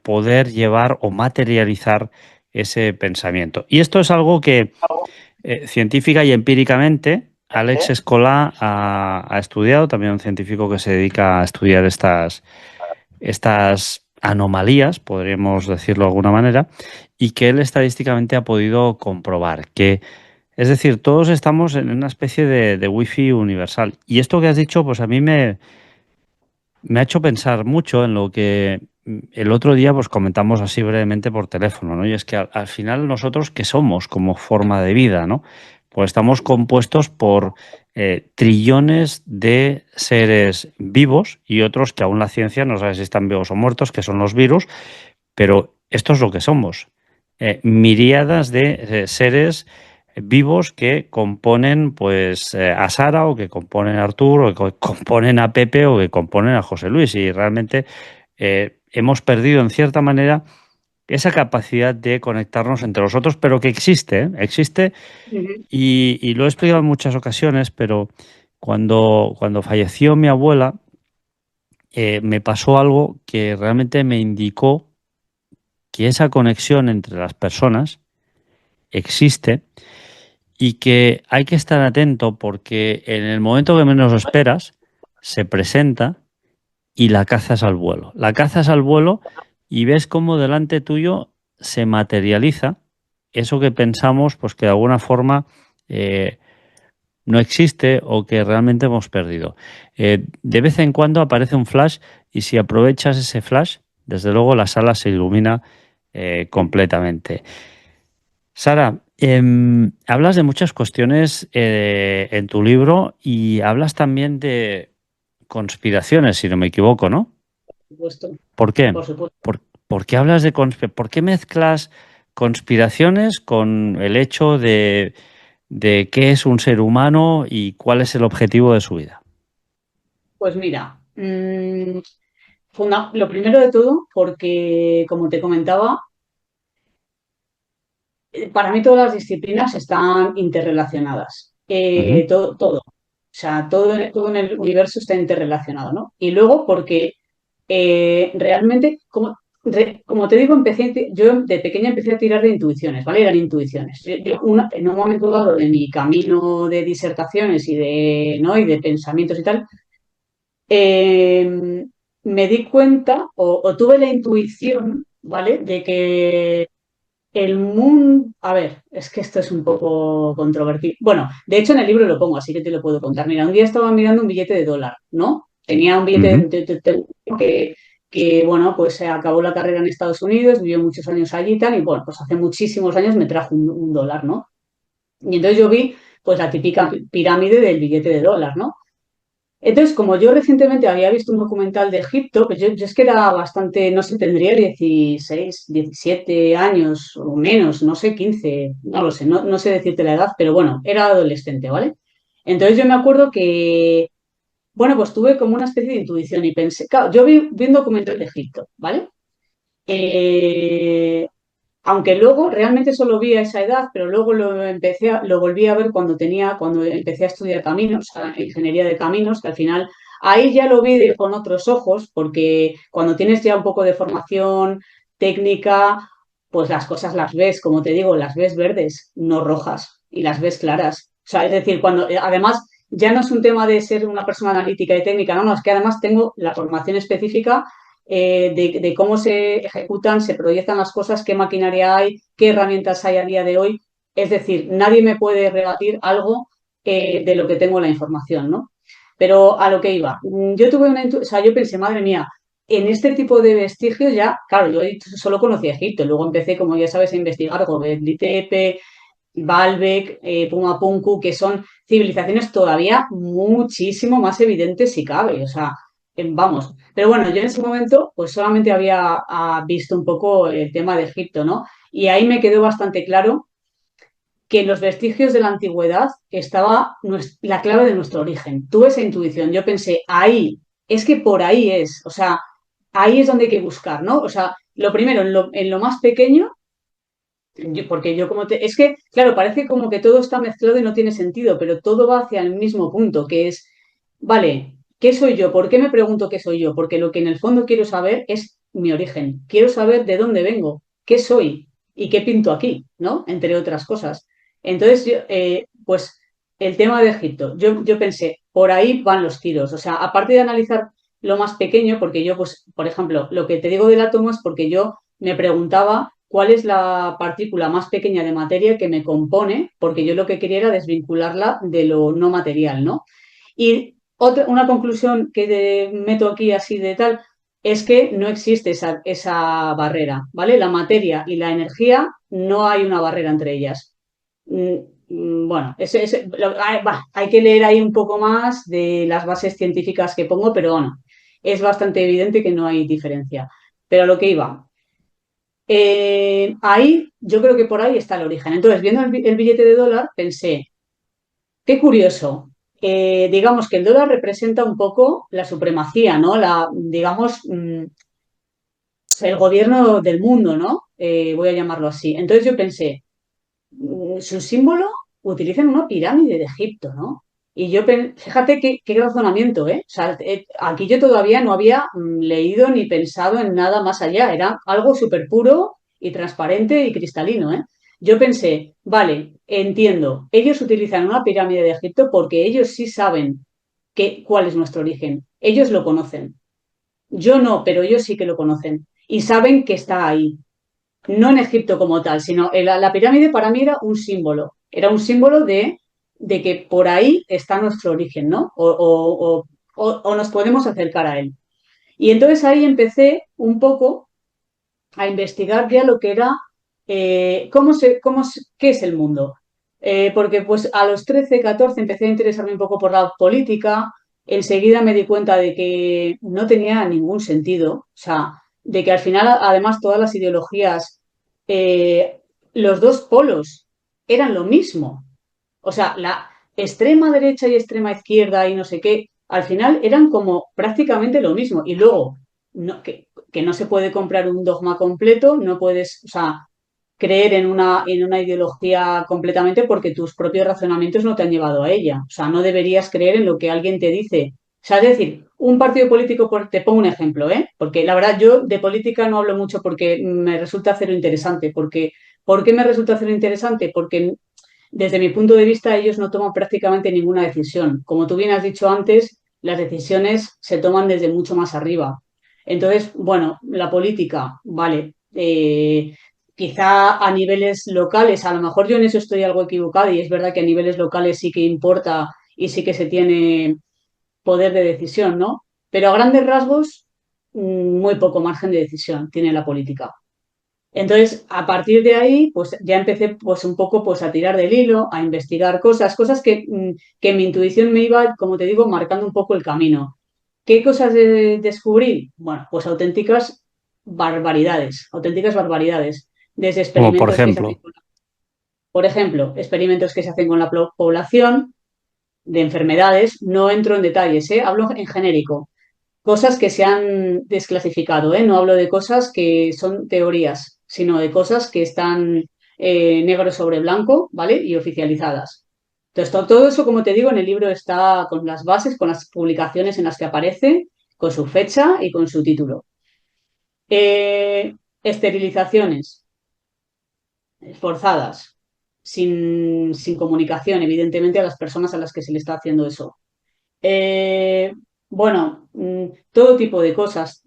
poder llevar o materializar ese pensamiento. Y esto es algo que científica y empíricamente Alex Escola ha estudiado, también un científico que se dedica a estudiar estas anomalías, podríamos decirlo de alguna manera, y que él estadísticamente ha podido comprobar que, es decir, todos estamos en una especie de wifi universal. Y esto que has dicho, pues a mí me ha hecho pensar mucho en lo que el otro día pues comentamos así brevemente por teléfono, ¿no? Y es que al final nosotros, ¿qué somos como forma de vida, ¿no? Pues estamos compuestos por trillones de seres vivos y otros que aún la ciencia no sabe si están vivos o muertos, que son los virus, pero esto es lo que somos. Miríadas de seres vivos que componen pues a Sara, o que componen a Arturo, o que componen a Pepe, o que componen a José Luis, y realmente hemos perdido en cierta manera esa capacidad de conectarnos entre los otros, pero que existe, ¿eh? Existe, Ujú. y lo he explicado en muchas ocasiones, pero cuando falleció mi abuela, me pasó algo que realmente me indicó que esa conexión entre las personas existe y que hay que estar atento, porque en el momento que menos lo esperas se presenta y la cazas al vuelo. La cazas al vuelo y ves cómo delante tuyo se materializa eso que pensamos pues que de alguna forma eh, no existe, o que realmente hemos perdido. De vez en cuando aparece un flash, y si aprovechas ese flash, desde luego la sala se ilumina completamente. Sara, hablas de muchas cuestiones en tu libro, y hablas también de conspiraciones, si no me equivoco, ¿no? Por supuesto, ¿Por qué? por supuesto. ¿Por qué hablas de por qué mezclas conspiraciones con el hecho de qué es un ser humano y cuál es el objetivo de su vida? Pues mira, lo primero de todo, porque como te comentaba, para mí todas las disciplinas están interrelacionadas. Ujú, Todo. O sea, todo en el universo está interrelacionado, ¿no? Y luego porque realmente, como te digo, yo de pequeña empecé a tirar de intuiciones, ¿vale? Eran intuiciones. En un momento dado de mi camino de disertaciones ¿no? y de pensamientos y tal, me di cuenta o tuve la intuición, ¿vale? De que el mundo, a ver, es que esto es un poco controvertido. Bueno, de hecho en el libro lo pongo, así que te lo puedo contar. Mira, un día estaba mirando un billete de dólar, ¿no? Tenía un billete ujú. bueno, pues se acabó la carrera en Estados Unidos, vivió muchos años allí y tal, y bueno, pues hace muchísimos años me trajo un dólar, ¿no? Y entonces yo vi, pues la típica pirámide del billete de dólar, ¿no? Entonces, como yo recientemente había visto un documental de Egipto, pues yo es que era bastante, no sé, tendría 16, 17 años o menos, no sé, 15, no lo sé, no sé decirte la edad, pero bueno, era adolescente, ¿vale? Entonces yo me acuerdo que, bueno, pues tuve como una especie de intuición y pensé, claro, vi un documental de Egipto, ¿vale? Eh, Aunque luego realmente solo vi a esa edad, pero luego lo volví a ver cuando empecé a estudiar caminos, a ingeniería de caminos, que al final ahí ya lo vi con otros ojos, porque cuando tienes ya un poco de formación técnica, pues las cosas las ves, como te digo, las ves verdes, no rojas, y las ves claras. O sea, es decir, además ya no es un tema de ser una persona analítica y técnica, no, es que además tengo la formación específica de cómo se ejecutan, se proyectan las cosas, qué maquinaria hay, qué herramientas hay a día de hoy. Es decir, nadie me puede rebatir algo de lo que tengo la información, ¿no? Pero a lo que iba, yo tuve o sea, yo pensé, madre mía, en este tipo de vestigios ya, claro, yo solo conocía Egipto, luego empecé, como ya sabes, a investigar Göbekli Tepe, Baalbek, Pumapunku, que son civilizaciones todavía muchísimo más evidentes si cabe, o sea, vamos. Pero bueno, yo en ese momento pues solamente había visto un poco el tema de Egipto, ¿no? Y ahí me quedó bastante claro que en los vestigios de la antigüedad estaba la clave de nuestro origen. Tuve esa intuición, yo pensé, ahí, es que por ahí es, o sea, ahí es donde hay que buscar, ¿no? O sea, lo primero, en lo más pequeño porque yo como te... Es que, claro, parece como que todo está mezclado y no tiene sentido, pero todo va hacia el mismo punto, que es, vale, ¿qué soy yo? ¿Por qué me pregunto qué soy yo? Porque lo que en el fondo quiero saber es mi origen. Quiero saber de dónde vengo, qué soy y qué pinto aquí, ¿no? Entre otras cosas. Entonces, pues el tema de Egipto, yo pensé, por ahí van los tiros. O sea, aparte de analizar lo más pequeño, porque yo, pues, por ejemplo, lo que te digo del átomo es porque yo me preguntaba cuál es la partícula más pequeña de materia que me compone, porque yo lo que quería era desvincularla de lo no material, ¿no? Y una conclusión que meto aquí así de tal es que no existe esa barrera, ¿vale? La materia y la energía no hay una barrera entre ellas. Bueno, hay que leer ahí un poco más de las bases científicas que pongo, pero bueno, es bastante evidente que no hay diferencia. Pero a lo que iba. Ahí, yo creo que por ahí está el origen. Entonces, viendo el billete de dólar, pensé, qué curioso. Digamos que el dólar representa un poco la supremacía, ¿no? Digamos, el gobierno del mundo, ¿no? Voy a llamarlo así. Entonces yo pensé, su símbolo utilizan una pirámide de Egipto, ¿no? Y fíjate qué razonamiento, ¿eh? O sea, aquí yo todavía no había leído ni pensado en nada más allá, era algo súper puro y transparente y cristalino, ¿eh? Yo pensé, vale, entiendo, ellos utilizan una pirámide de Egipto porque ellos sí saben cuál es nuestro origen, ellos lo conocen. Yo no, pero ellos sí que lo conocen y saben que está ahí, no en Egipto como tal, sino la pirámide para mí era un símbolo de que por ahí está nuestro origen, ¿no? O nos podemos acercar a él. Y entonces ahí empecé un poco a investigar ya lo que era, qué es el mundo. Porque pues a los 13 14 empecé a interesarme un poco por la política, enseguida me di cuenta de que no tenía ningún sentido, o sea, de que al final además todas las ideologías, eh, los dos polos eran lo mismo. O sea, la extrema derecha y extrema izquierda y no sé qué, al final eran como prácticamente lo mismo. Y luego, que no se puede comprar un dogma completo, no puedes, o sea, creer en una ideología completamente porque tus propios razonamientos no te han llevado a ella. O sea, no deberías creer en lo que alguien te dice. O sea, es decir, un partido político, te pongo un ejemplo, ¿eh? Porque la verdad yo de política no hablo mucho porque me resulta cero interesante. ¿Por qué me resulta cero interesante? Porque desde mi punto de vista ellos no toman prácticamente ninguna decisión. Como tú bien has dicho antes, las decisiones se toman desde mucho más arriba. Entonces, bueno, la política, vale, quizá a niveles locales, a lo mejor yo en eso estoy algo equivocada y es verdad que a niveles locales sí que importa y sí que se tiene poder de decisión, ¿no? Pero a grandes rasgos, muy poco margen de decisión tiene la política. Entonces, a partir de ahí, pues ya empecé pues un poco pues a tirar del hilo, a investigar cosas que mi intuición me iba, como te digo, marcando un poco el camino. ¿Qué cosas descubrí? Bueno, pues auténticas barbaridades, desde Como por experimentos que se hacen ejemplo. por ejemplo, experimentos que se hacen con la población de enfermedades, no entro en detalles, ¿eh? Hablo en genérico, cosas que se han desclasificado, ¿eh? No hablo de cosas que son teorías, sino de cosas que están negro sobre blanco, ¿vale? Y oficializadas. Entonces, todo eso, como te digo, en el libro está con las bases, con las publicaciones en las que aparece, con su fecha y con su título. Eh, Esterilizaciones forzadas, sin comunicación, evidentemente, a las personas a las que se le está haciendo eso. Eh, bueno, todo tipo de cosas.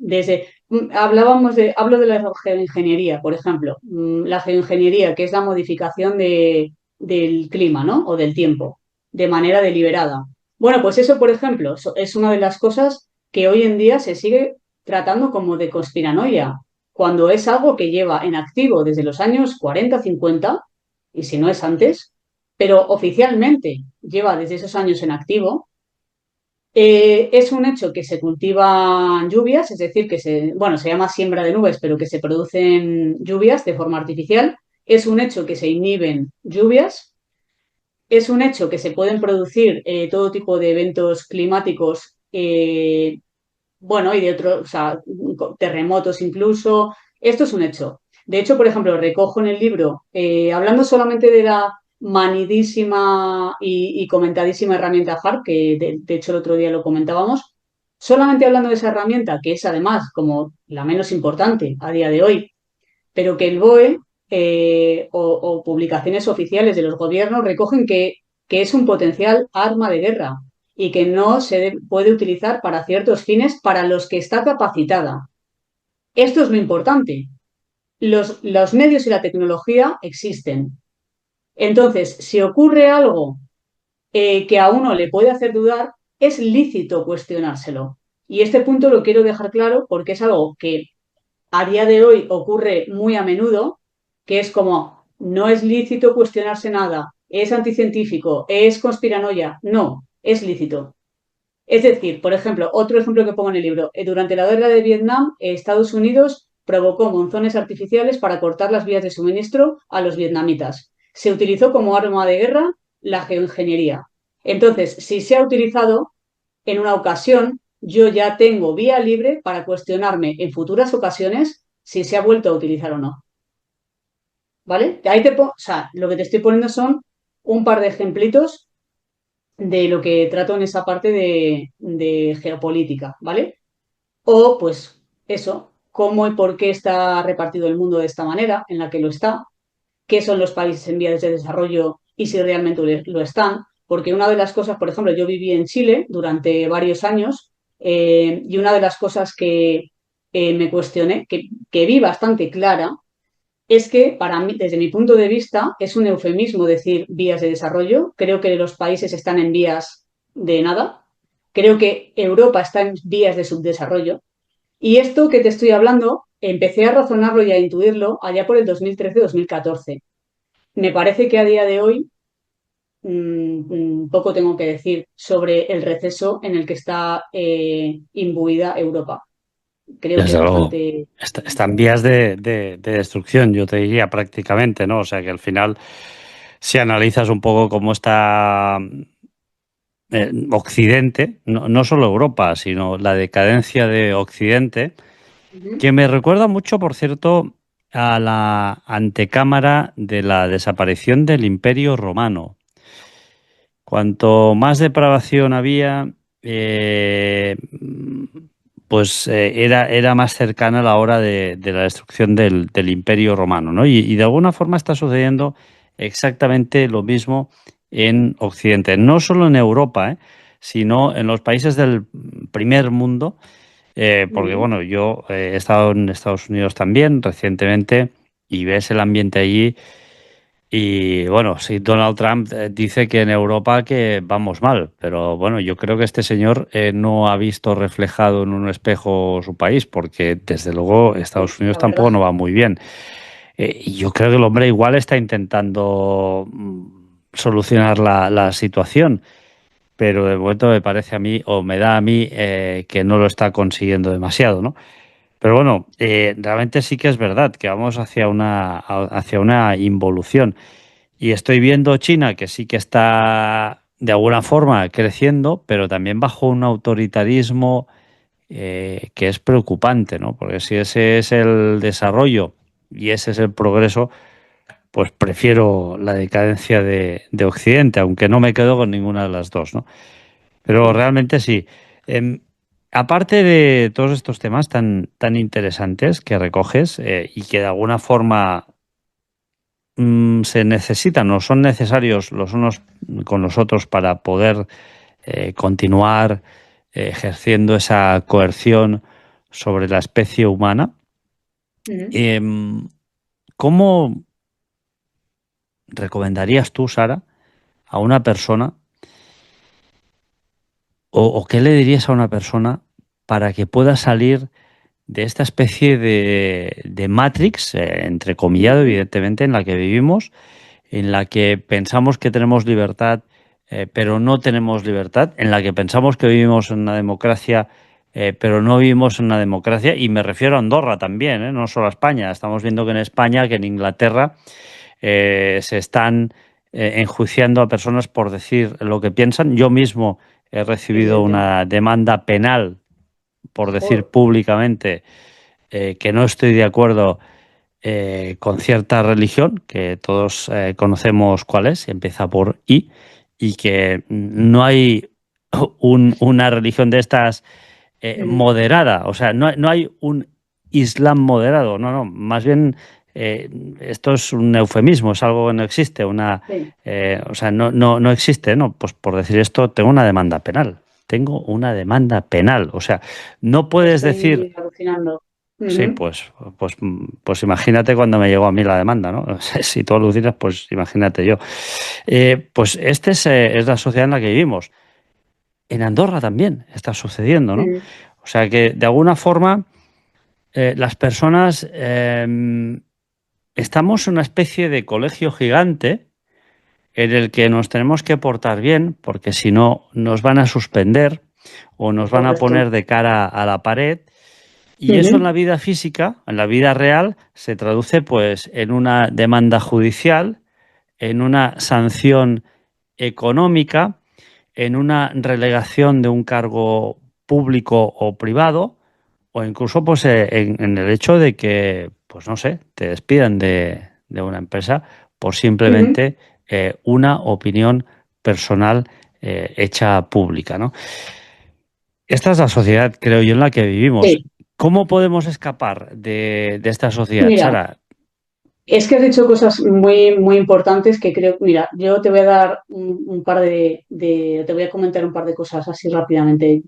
Hablo de la geoingeniería, por ejemplo. La geoingeniería, que es la modificación del clima, ¿no? O del tiempo, de manera deliberada. Bueno, pues eso, por ejemplo, es una de las cosas que hoy en día se sigue tratando como de conspiranoia, cuando es algo que lleva en activo desde los años 40, 50, y si no es antes, pero oficialmente lleva desde esos años en activo. Es un hecho que se cultivan lluvias, es decir, bueno, se llama siembra de nubes, pero que se producen lluvias de forma artificial. Es un hecho que se inhiben lluvias. Es un hecho que se pueden producir todo tipo de eventos climáticos, bueno, y de otros, o sea, terremotos incluso. Esto es un hecho. De hecho, por ejemplo, recojo en el libro, hablando solamente de la manidísima y comentadísima herramienta HARP, que de hecho el otro día lo comentábamos, solamente hablando de esa herramienta, que es además como la menos importante a día de hoy, pero que el BOE o publicaciones oficiales de los gobiernos recogen que es un potencial arma de guerra y que no puede utilizar para ciertos fines para los que está capacitada. Esto es lo importante. Los medios y la tecnología existen. Entonces, si ocurre algo que a uno le puede hacer dudar, es lícito cuestionárselo. Y este punto lo quiero dejar claro porque es algo que a día de hoy ocurre muy a menudo, que es como no es lícito cuestionarse nada, ¿Es anticientífico? ¿Es conspiranoia? No, es lícito. Es decir, por ejemplo, otro ejemplo que pongo en el libro, durante la guerra de Vietnam, Estados Unidos provocó monzones artificiales para cortar las vías de suministro a los vietnamitas. Se utilizó como arma de guerra la geoingeniería. Entonces, si se ha utilizado en una ocasión, yo ya tengo vía libre para cuestionarme en futuras ocasiones si se ha vuelto a utilizar o no. ¿Vale? O sea, lo que te estoy poniendo son un par de ejemplitos de lo que trato en esa parte de geopolítica, ¿vale? O, pues, eso, cómo y por qué está repartido el mundo de esta manera, en la que lo está, qué son los países en vías de desarrollo y si realmente lo están. Porque una de las cosas, por ejemplo, yo viví en Chile durante varios años y una de las cosas que me cuestioné, que vi bastante clara, es que para mí, desde mi punto de vista, es un eufemismo decir vías de desarrollo. Creo que los países están en vías de nada. Creo que Europa está en vías de subdesarrollo. Y esto que te estoy hablando, empecé a razonarlo y a intuirlo allá por el 2013-2014. Me parece que a día de hoy poco tengo que decir sobre el receso en el que está imbuida Europa. Creo que es Desde luego. bastante... Está en vías de destrucción, yo te diría prácticamente, ¿no? O sea que al final, si analizas un poco cómo está Occidente, no solo Europa, sino la decadencia de Occidente, Ujú, que me recuerda mucho, por cierto, a la antecámara de la desaparición del Imperio Romano. Cuanto más depravación había, pues era más cercana la hora de la destrucción del Imperio Romano, ¿no? Y de alguna forma está sucediendo exactamente lo mismo en Occidente, no solo en Europa, sino en los países del primer mundo, porque ujú. bueno, yo he estado en Estados Unidos también recientemente y ves el ambiente allí. Y bueno, sí, Donald Trump dice que en Europa que vamos mal, pero bueno, yo creo que este señor no ha visto reflejado en un espejo su país, porque desde luego Estados Unidos La verdad. tampoco no va muy bien. Y yo creo que el hombre igual está intentando solucionar la situación, pero de momento me parece a mí, o me da a mí, que no lo está consiguiendo demasiado, ¿no? Pero bueno, realmente sí que es verdad que vamos hacia una involución. Y estoy viendo China que sí que está de alguna forma creciendo, pero también bajo un autoritarismo que es preocupante, ¿no? Porque si ese es el desarrollo y ese es el progreso, pues prefiero la decadencia de Occidente, aunque no me quedo con ninguna de las dos, ¿no? Pero Sí. realmente sí. Em, Aparte de todos estos temas tan interesantes que recoges y que de alguna forma se necesitan o son necesarios los unos con los otros para poder continuar ejerciendo esa coerción sobre la especie humana. Ujú. Em, ¿Cómo recomendarías tú, Sara, a una persona o qué le dirías a una persona para que pueda salir de esta especie de Matrix, entrecomillado, Ujú. evidentemente, en la que vivimos, en la que pensamos que tenemos libertad, pero no tenemos libertad, en la que pensamos que vivimos en una democracia, pero no vivimos en una democracia, y me refiero a Andorra también, no solo a España. Estamos viendo que en España, que en Inglaterra, se están enjuiciando a personas por decir lo que piensan. Yo mismo he Ese es recibido el tema. una demanda penal por decir Joder. públicamente que no estoy de acuerdo con cierta religión, que todos conocemos cuál es, empieza por I, y que no hay una religión de estas Ujú. moderada, o sea, no hay un Islam moderado, no, más bien eh, esto es un eufemismo, es algo que no existe, Sí. o sea, no existe, ¿no? Pues por decir esto, tengo una demanda penal, o sea, no puedes decir. Estoy alucinando. Sí, Ujú. pues imagínate cuando me llegó a mí la demanda, ¿no? Si tú alucinas, pues imagínate yo. Pues es la sociedad en la que vivimos. En Andorra también está sucediendo, ¿no? Ujú. O sea que de alguna forma las personas estamos en una especie de colegio gigante en el que nos tenemos que portar bien, porque si no nos van a suspender o nos van a correcto. poner de cara a la pared. Y eso en Ujú, la vida física, en la vida real, se traduce pues en una demanda judicial, en una sanción económica, en una relegación de un cargo público o privado, o incluso pues en el hecho de que, pues no sé, te despidan de una empresa por ujú. simplemente una opinión personal hecha pública, ¿no? Esta es la sociedad, creo yo, en la que vivimos. Sí, ¿Cómo podemos escapar de esta sociedad, mira, Sara? es que has dicho cosas muy, muy importantes que creo, mira, yo te voy a dar un par te voy a comentar un par de cosas así rápidamente.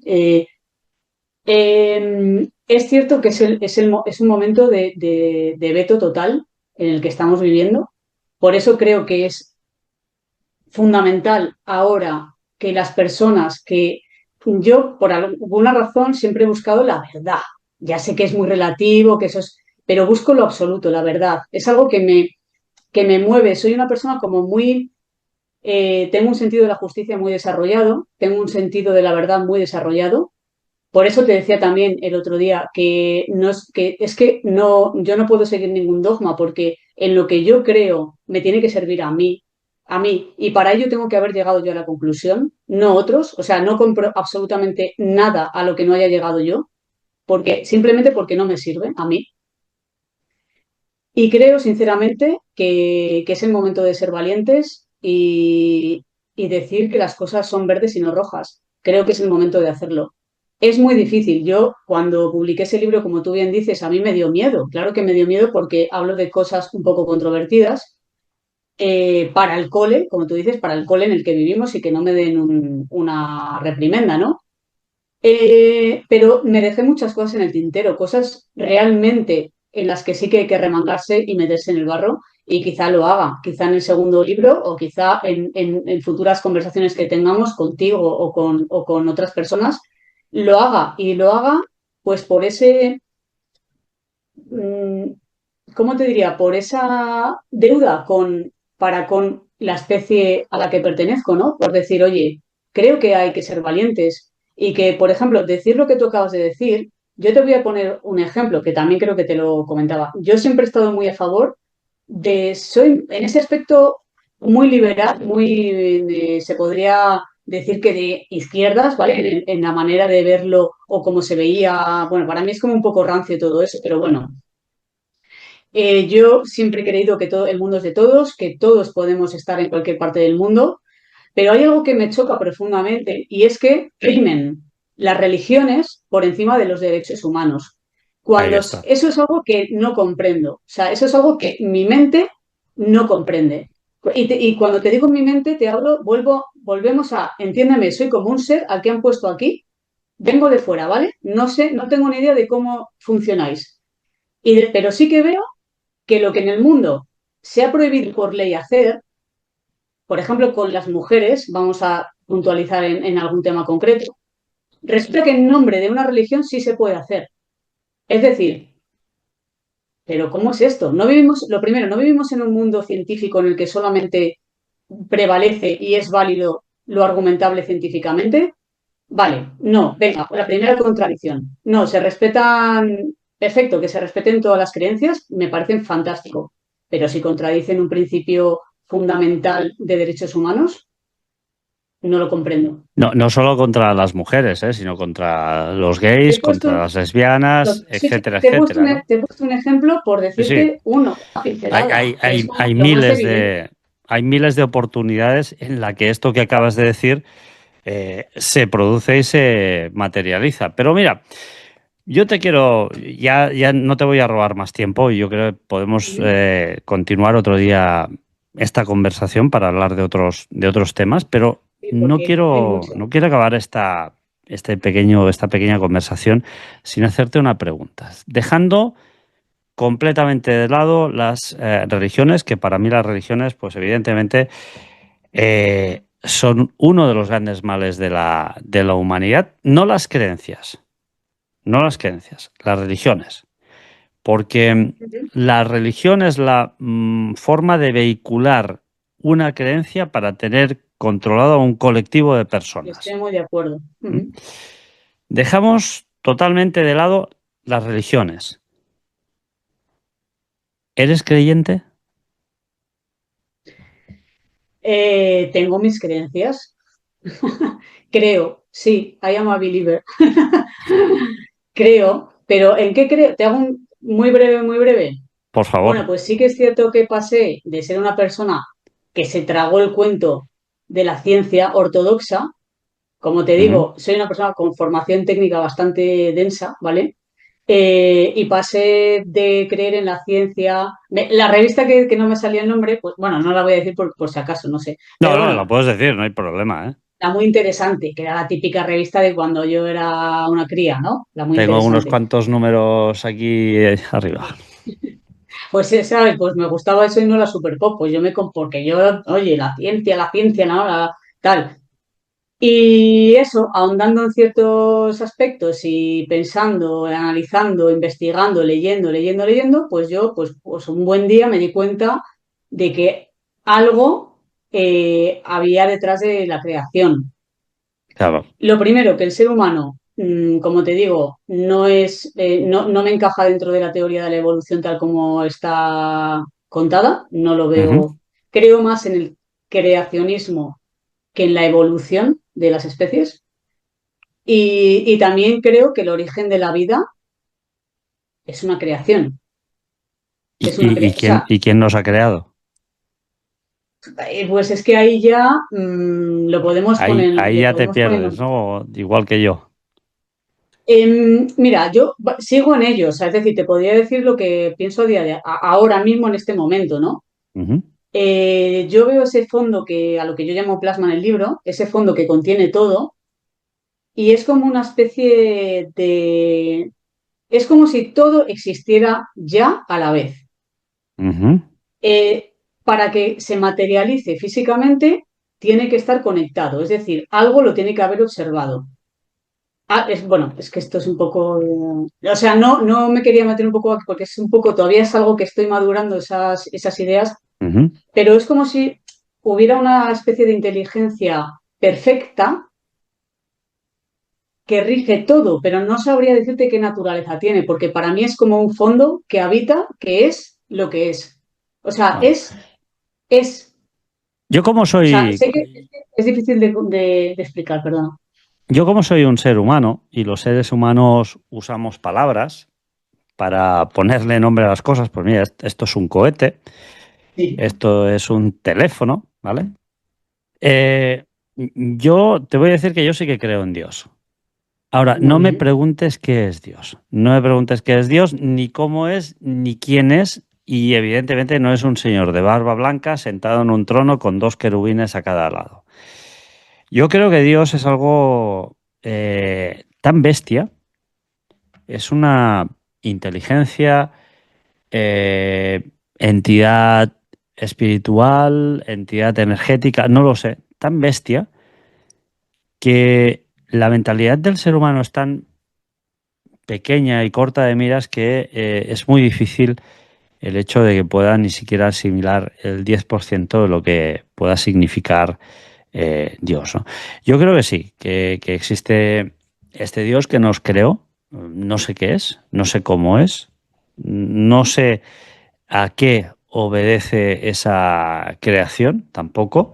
Es cierto que es un momento de veto total en el que estamos viviendo. Por eso creo que es fundamental ahora que las personas que yo, por alguna razón, siempre he buscado la verdad. Ya sé que es muy relativo, que eso es, pero busco lo absoluto, la verdad. Es algo que me mueve. Soy una persona como muy, tengo un sentido de la justicia muy desarrollado, tengo un sentido de la verdad muy desarrollado. Por eso te decía también el otro día que no, yo no puedo seguir ningún dogma porque en lo que yo creo me tiene que servir a mí, y para ello tengo que haber llegado yo a la conclusión, no otros, o sea, no compro absolutamente nada a lo que no haya llegado yo, porque simplemente porque no me sirve a mí. Y creo sinceramente que es el momento de ser valientes y decir que las cosas son verdes y no rojas. Creo que es el momento de hacerlo. Es muy difícil. Yo, cuando publiqué ese libro, como tú bien dices, a mí me dio miedo. Claro que me dio miedo porque hablo de cosas un poco controvertidas para el cole, como tú dices, para el cole en el que vivimos y que no me den una reprimenda, ¿no? Pero me dejé muchas cosas en el tintero, cosas realmente en las que sí que hay que remangarse y meterse en el barro, y quizá lo haga, quizá en el segundo libro o quizá en futuras conversaciones que tengamos contigo o con otras personas, lo haga y lo haga pues por ese, mm, ¿cómo te diría? Por esa deuda para con la especie a la que pertenezco, ¿no? Por decir, oye, creo que hay que ser valientes y que, por ejemplo, decir lo que tú acabas de decir, yo te voy a poner un ejemplo que también creo que te lo comentaba. Yo siempre he estado muy a favor soy en ese aspecto muy liberal, se podría decir que de izquierdas, ¿vale? En la manera de verlo o cómo se veía. Bueno, para mí es como un poco rancio todo eso, pero bueno, yo siempre he creído que todo el mundo es de todos, que todos podemos estar en cualquier parte del mundo, pero hay algo que me choca profundamente y es que primen las religiones por encima de los derechos humanos. Ahí está. Eso es algo que no comprendo, o sea, eso es algo que mi mente no comprende. Y cuando te digo mi mente, te hablo, volvemos a, entiéndeme, soy como un ser al que han puesto aquí, vengo de fuera, ¿vale? No sé, no tengo ni idea de cómo funcionáis. Pero sí que veo que lo que en el mundo se ha prohibido por ley hacer, por ejemplo, con las mujeres, vamos a puntualizar en algún tema concreto, resulta que en nombre de una religión sí se puede hacer. Es decir, pero ¿cómo es esto? No vivimos, lo primero, no vivimos en un mundo científico en el que solamente prevalece y es válido lo argumentable científicamente. Vale, no, venga, la primera contradicción. No, se respetan, perfecto, que se respeten todas las creencias, me parecen fantástico, pero si contradicen un principio fundamental de derechos humanos, no lo comprendo. No, no solo contra las mujeres, sino contra los Te gays, he puesto, contra las lesbianas, sí, sí, etcétera, etcétera, ¿no? te he puesto un ejemplo por Sí, sí. decirte uno, una Hay, pincelada, hay, que es hay, como hay lo más miles evidente. de, hay miles de oportunidades en la que esto que acabas de decir se produce y se materializa. Pero mira, yo te quiero, ya no te voy a robar más tiempo y yo creo que podemos Ujú. continuar otro día esta conversación para hablar de otros temas, pero Sí, no porque hay quiero, mucho. no quiero acabar esta pequeña conversación sin hacerte una pregunta. Dejando completamente de lado las religiones, que para mí las religiones, pues evidentemente, son uno de los grandes males de la humanidad, no las creencias, no las creencias, las religiones. Porque Ujú. la religión es la forma de vehicular una creencia para tener controlado a un colectivo de Estoy personas. muy de acuerdo. ¿Mm? Dejamos totalmente de lado las religiones. ¿Eres creyente? Tengo mis creencias. Creo, sí, I am a believer. Creo, pero ¿en qué creo? Te hago un muy breve, muy breve. Por favor. Bueno, pues sí que es cierto que pasé de ser una persona que se tragó el cuento de la ciencia ortodoxa, como te Ujú. digo, soy una persona con formación técnica bastante densa, ¿vale? Y pasé de creer en la ciencia. La revista que no me salía el nombre, pues bueno, no la voy a decir por si acaso, no sé. No, Pero no, lo bueno, puedes decir, no hay problema, ¿eh? la muy interesante, que era la típica revista de cuando yo era una cría, ¿no? La muy Tengo unos interesante. cuantos números aquí arriba. Pues, ¿sabes? Pues me gustaba eso y no la super pop. Pues yo porque yo, oye, la ciencia, ¿no? Tal. Y eso, ahondando en ciertos aspectos y pensando, analizando, investigando, leyendo, pues yo, pues un buen día me di cuenta de que algo había detrás de la creación. Claro. Lo primero, que el ser humano, como te digo, no me encaja dentro de la teoría de la evolución tal como está contada, no lo Ujú. veo, creo más en el creacionismo que en la evolución de las especies. Y también creo que el origen de la vida es una creación. Es una Y o sea, y quién nos ha creado? pues es que ahí ya Ahí le ya te podemos poner. pierdes, ¿no? Igual que yo. Mira, yo sigo en ello, o sea, es decir, te podría decir lo que pienso ahora mismo en este momento, ¿no? Ujú. Yo veo ese fondo a lo que yo llamo plasma en el libro, ese fondo que contiene todo, y es como una especie de, es como si todo existiera ya a la vez. Ujú. Para que se materialice físicamente, tiene que estar conectado, es decir, algo lo tiene que haber observado. Bueno, es que esto es un poco, o sea, no me quería meter un poco aquí porque es un poco, todavía es algo que estoy madurando esas ideas, Ujú. pero es como si hubiera una especie de inteligencia perfecta que rige todo, pero no sabría decirte qué naturaleza tiene, porque para mí es como un fondo que habita, que es lo que es. O sea, Bueno, es, yo como o sea, soy, sé que es difícil de explicar, perdón. yo como soy un ser humano y los seres humanos usamos palabras para ponerle nombre a las cosas, pues mira, esto es un cohete, Sí. esto es un teléfono, ¿vale? Eh, yo te voy a decir que yo sí que creo en Dios. Ahora, no Muy me bien. preguntes qué es Dios. No me preguntes qué es Dios, ni cómo es, ni quién es. Y evidentemente no es un señor de barba blanca sentado en un trono con dos querubines a cada lado. Yo creo que Dios es algo tan bestia, es una inteligencia, entidad espiritual, entidad energética, no lo sé, tan bestia que la mentalidad del ser humano es tan pequeña y corta de miras que es muy difícil el hecho de que pueda ni siquiera asimilar el 10% de lo que pueda significar Dios, ¿no? Yo creo que sí, que existe este Dios que nos creó, no sé qué es, no sé cómo es, no sé a qué obedece esa creación tampoco,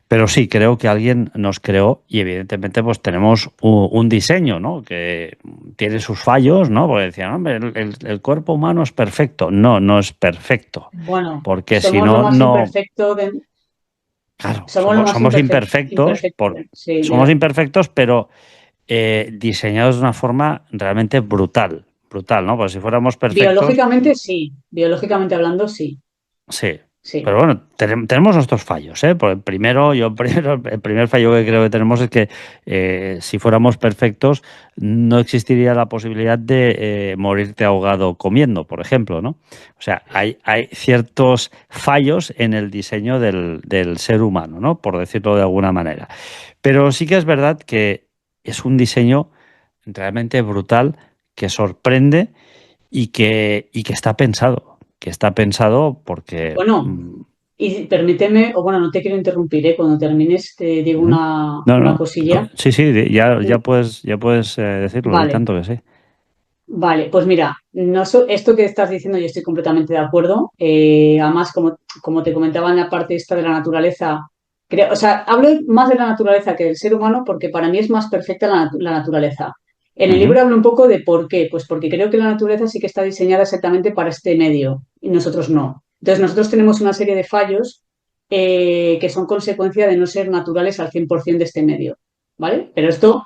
pero sí, creo que alguien nos creó y evidentemente pues tenemos un diseño, ¿no? Que tiene sus fallos, ¿no? Porque decían, hombre, el cuerpo humano es perfecto. No, no es perfecto. Bueno, Porque si no, no, claro, somos lo más imperfecto. Sí, somos imperfectos, pero diseñados de una forma realmente brutal, brutal, ¿no? Pues si fuéramos perfectos, biológicamente sí, biológicamente hablando sí, sí, sí. pero bueno, tenemos nuestros fallos, ¿eh? Por el primero, el primer fallo que creo que tenemos es que si fuéramos perfectos, no existiría la posibilidad de morirte ahogado comiendo, por ejemplo, ¿no? O sea, hay ciertos fallos en el diseño del ser humano, ¿no? Por decirlo de alguna manera. Pero sí que es verdad que es un diseño realmente brutal que sorprende y que está pensado porque Bueno, Y permíteme, o bueno, no te quiero interrumpir, ¿eh? Cuando termines te digo Ujú. No, una no. cosilla. Sí, sí, Mm, ya puedes decirlo, y Vale, tanto que sí. vale, pues mira, esto que estás diciendo yo estoy completamente de acuerdo. Además, como te comentaba en la parte esta de la naturaleza, creo, o sea, hablo más de la naturaleza que del ser humano porque para mí es más perfecta la naturaleza. En el Ujú. libro hablo un poco de por qué, pues porque creo que la naturaleza sí que está diseñada exactamente para este medio y nosotros no. Entonces, nosotros tenemos una serie de fallos que son consecuencia de no ser naturales al 100% de este medio, ¿vale? Pero esto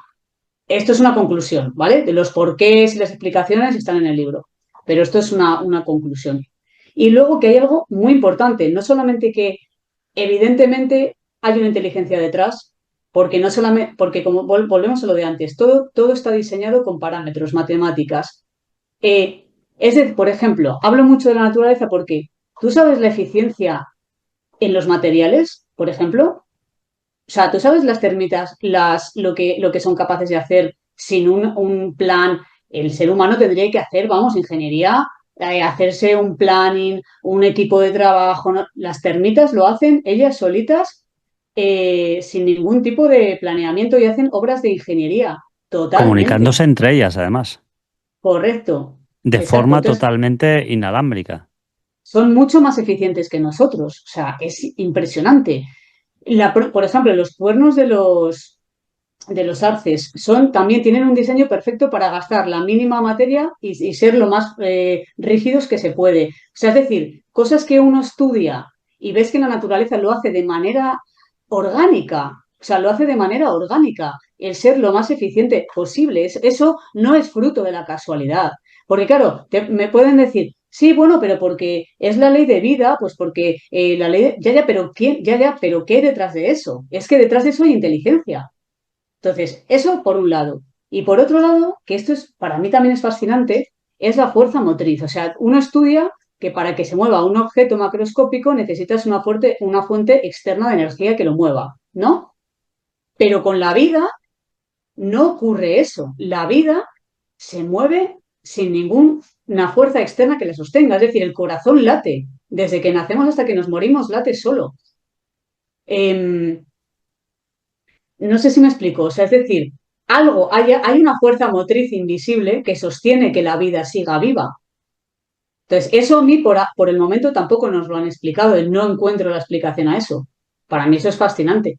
es una conclusión, ¿vale? De los porqués y las explicaciones están en el libro, pero esto es una conclusión. Y luego que hay algo muy importante, no solamente que evidentemente hay una inteligencia detrás, porque no solamente, porque como volvemos a lo de antes, todo está diseñado con parámetros, matemáticas. Eh, es decir, por ejemplo, hablo mucho de la naturaleza porque tú sabes la eficiencia en los materiales, por ejemplo. O sea, tú sabes las termitas, lo que son capaces de hacer sin un plan. El ser humano tendría que hacer, vamos, ingeniería, hacerse un planning, un equipo de trabajo, ¿no? Las termitas lo hacen ellas solitas, sin ningún tipo de planeamiento y hacen obras de ingeniería. Totalmente. Comunicándose entre ellas, además, Correcto. de Exacto. forma Entonces, totalmente inalámbrica. son mucho más eficientes que nosotros. O sea, es impresionante. Por ejemplo, los cuernos de los arces también tienen un diseño perfecto para gastar la mínima materia y ser lo más rígidos que se puede. O sea, es decir, cosas que uno estudia y ves que la naturaleza lo hace de manera orgánica, o sea, lo hace de manera orgánica, el ser lo más eficiente posible. Eso no es fruto de la casualidad. Porque claro, me pueden decir, sí, bueno, pero porque es la ley de vida, pues porque la ley, ya, pero ¿quién? Ya, pero ¿qué hay detrás de eso? Es que detrás de eso hay inteligencia. Entonces, eso por un lado. Y por otro lado, que esto es, para mí también es fascinante, es la fuerza motriz. O sea, uno estudia que para que se mueva un objeto macroscópico necesitas una fuente externa de energía que lo mueva, ¿no? Pero con la vida no ocurre eso. La vida se mueve sin ninguna fuerza externa que la sostenga. Es decir, el corazón late. Desde que nacemos hasta que nos morimos, late solo. Em, No sé si me explico. O sea, es decir, hay una fuerza motriz invisible que sostiene que la vida siga viva. Entonces, eso a mí por el momento tampoco nos lo han explicado y no encuentro la explicación a eso. Para mí eso es fascinante.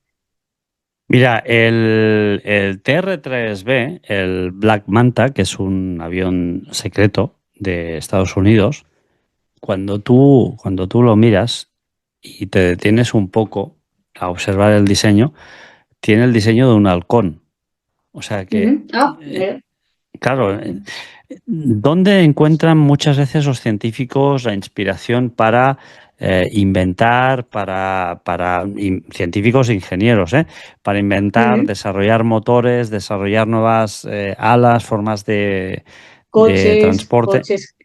Mira, el TR-3B, el Black Manta, que es un avión secreto de Estados Unidos, cuando tú lo miras y te detienes un poco a observar el diseño, tiene el diseño de un halcón. O sea que, Ujú. Ah, eh, claro, ¿dónde encuentran muchas veces los científicos la inspiración para inventar, científicos e ingenieros, para inventar, ujú. desarrollar motores, desarrollar nuevas alas, formas de transporte Coches.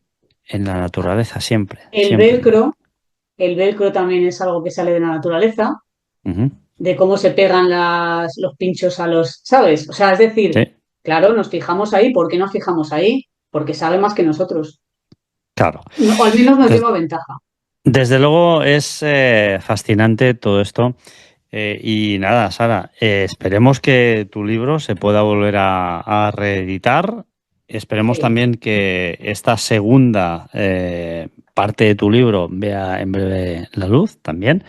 en la naturaleza, siempre, El siempre. velcro, el velcro también es algo que sale de la naturaleza, Ujú. de cómo se pegan los pinchos a los, ¿sabes? O sea, es decir, Sí, claro, nos fijamos ahí. ¿Por qué nos fijamos ahí? Porque sabe más que nosotros. claro. No, o al menos nos Des- lleva ventaja. Desde luego es fascinante todo esto. Y nada, Sara, esperemos que tu libro se pueda volver a reeditar. Esperemos Sí. también que esta segunda parte de tu libro vea en breve la luz también.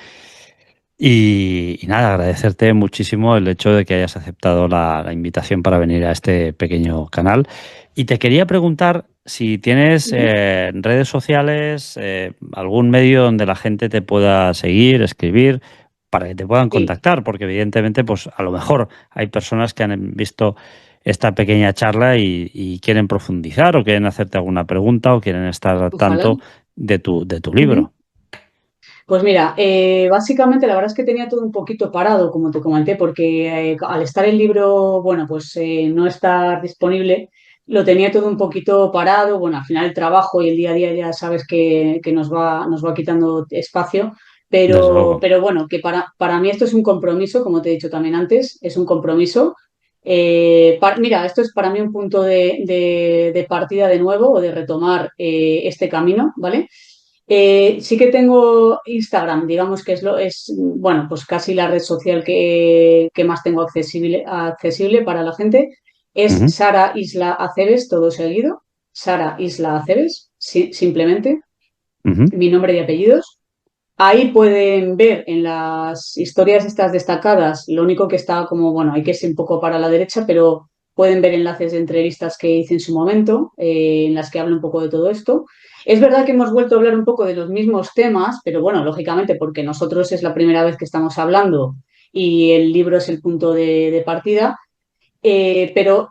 Y nada, agradecerte muchísimo el hecho de que hayas aceptado la invitación para venir a este pequeño canal. Y te quería preguntar si tienes Ujú. redes sociales, algún medio donde la gente te pueda seguir, escribir, para que te puedan Sí, contactar, porque evidentemente, pues a lo mejor hay personas que han visto esta pequeña charla y quieren profundizar o quieren hacerte alguna pregunta o quieren estar al ojalá. tanto de tu Ujú. libro. Pues mira, básicamente la verdad es que tenía todo un poquito parado, como te comenté, porque al estar el libro, bueno, pues no estar disponible, lo tenía todo un poquito parado. Bueno, al final el trabajo y el día a día ya sabes que nos va quitando espacio, Desde luego. pero bueno, que para mí esto es un compromiso, como te he dicho también antes, es un compromiso. Mira, esto es para mí un punto de partida de nuevo o de retomar este camino, ¿vale? Sí que tengo Instagram, digamos que bueno, pues casi la red social que más tengo accesible para la gente. Es Ujú, Sara Isla Aceves, todo seguido. Sara Isla Aceves, simplemente, ujú. mi nombre y apellidos. Ahí pueden ver en las historias estas destacadas, lo único que está como, bueno, hay que irse un poco para la derecha, pero pueden ver enlaces de entrevistas que hice en su momento, en las que hablo un poco de todo esto. Es verdad que hemos vuelto a hablar un poco de los mismos temas, pero bueno, lógicamente porque nosotros es la primera vez que estamos hablando y el libro es el punto de partida, pero,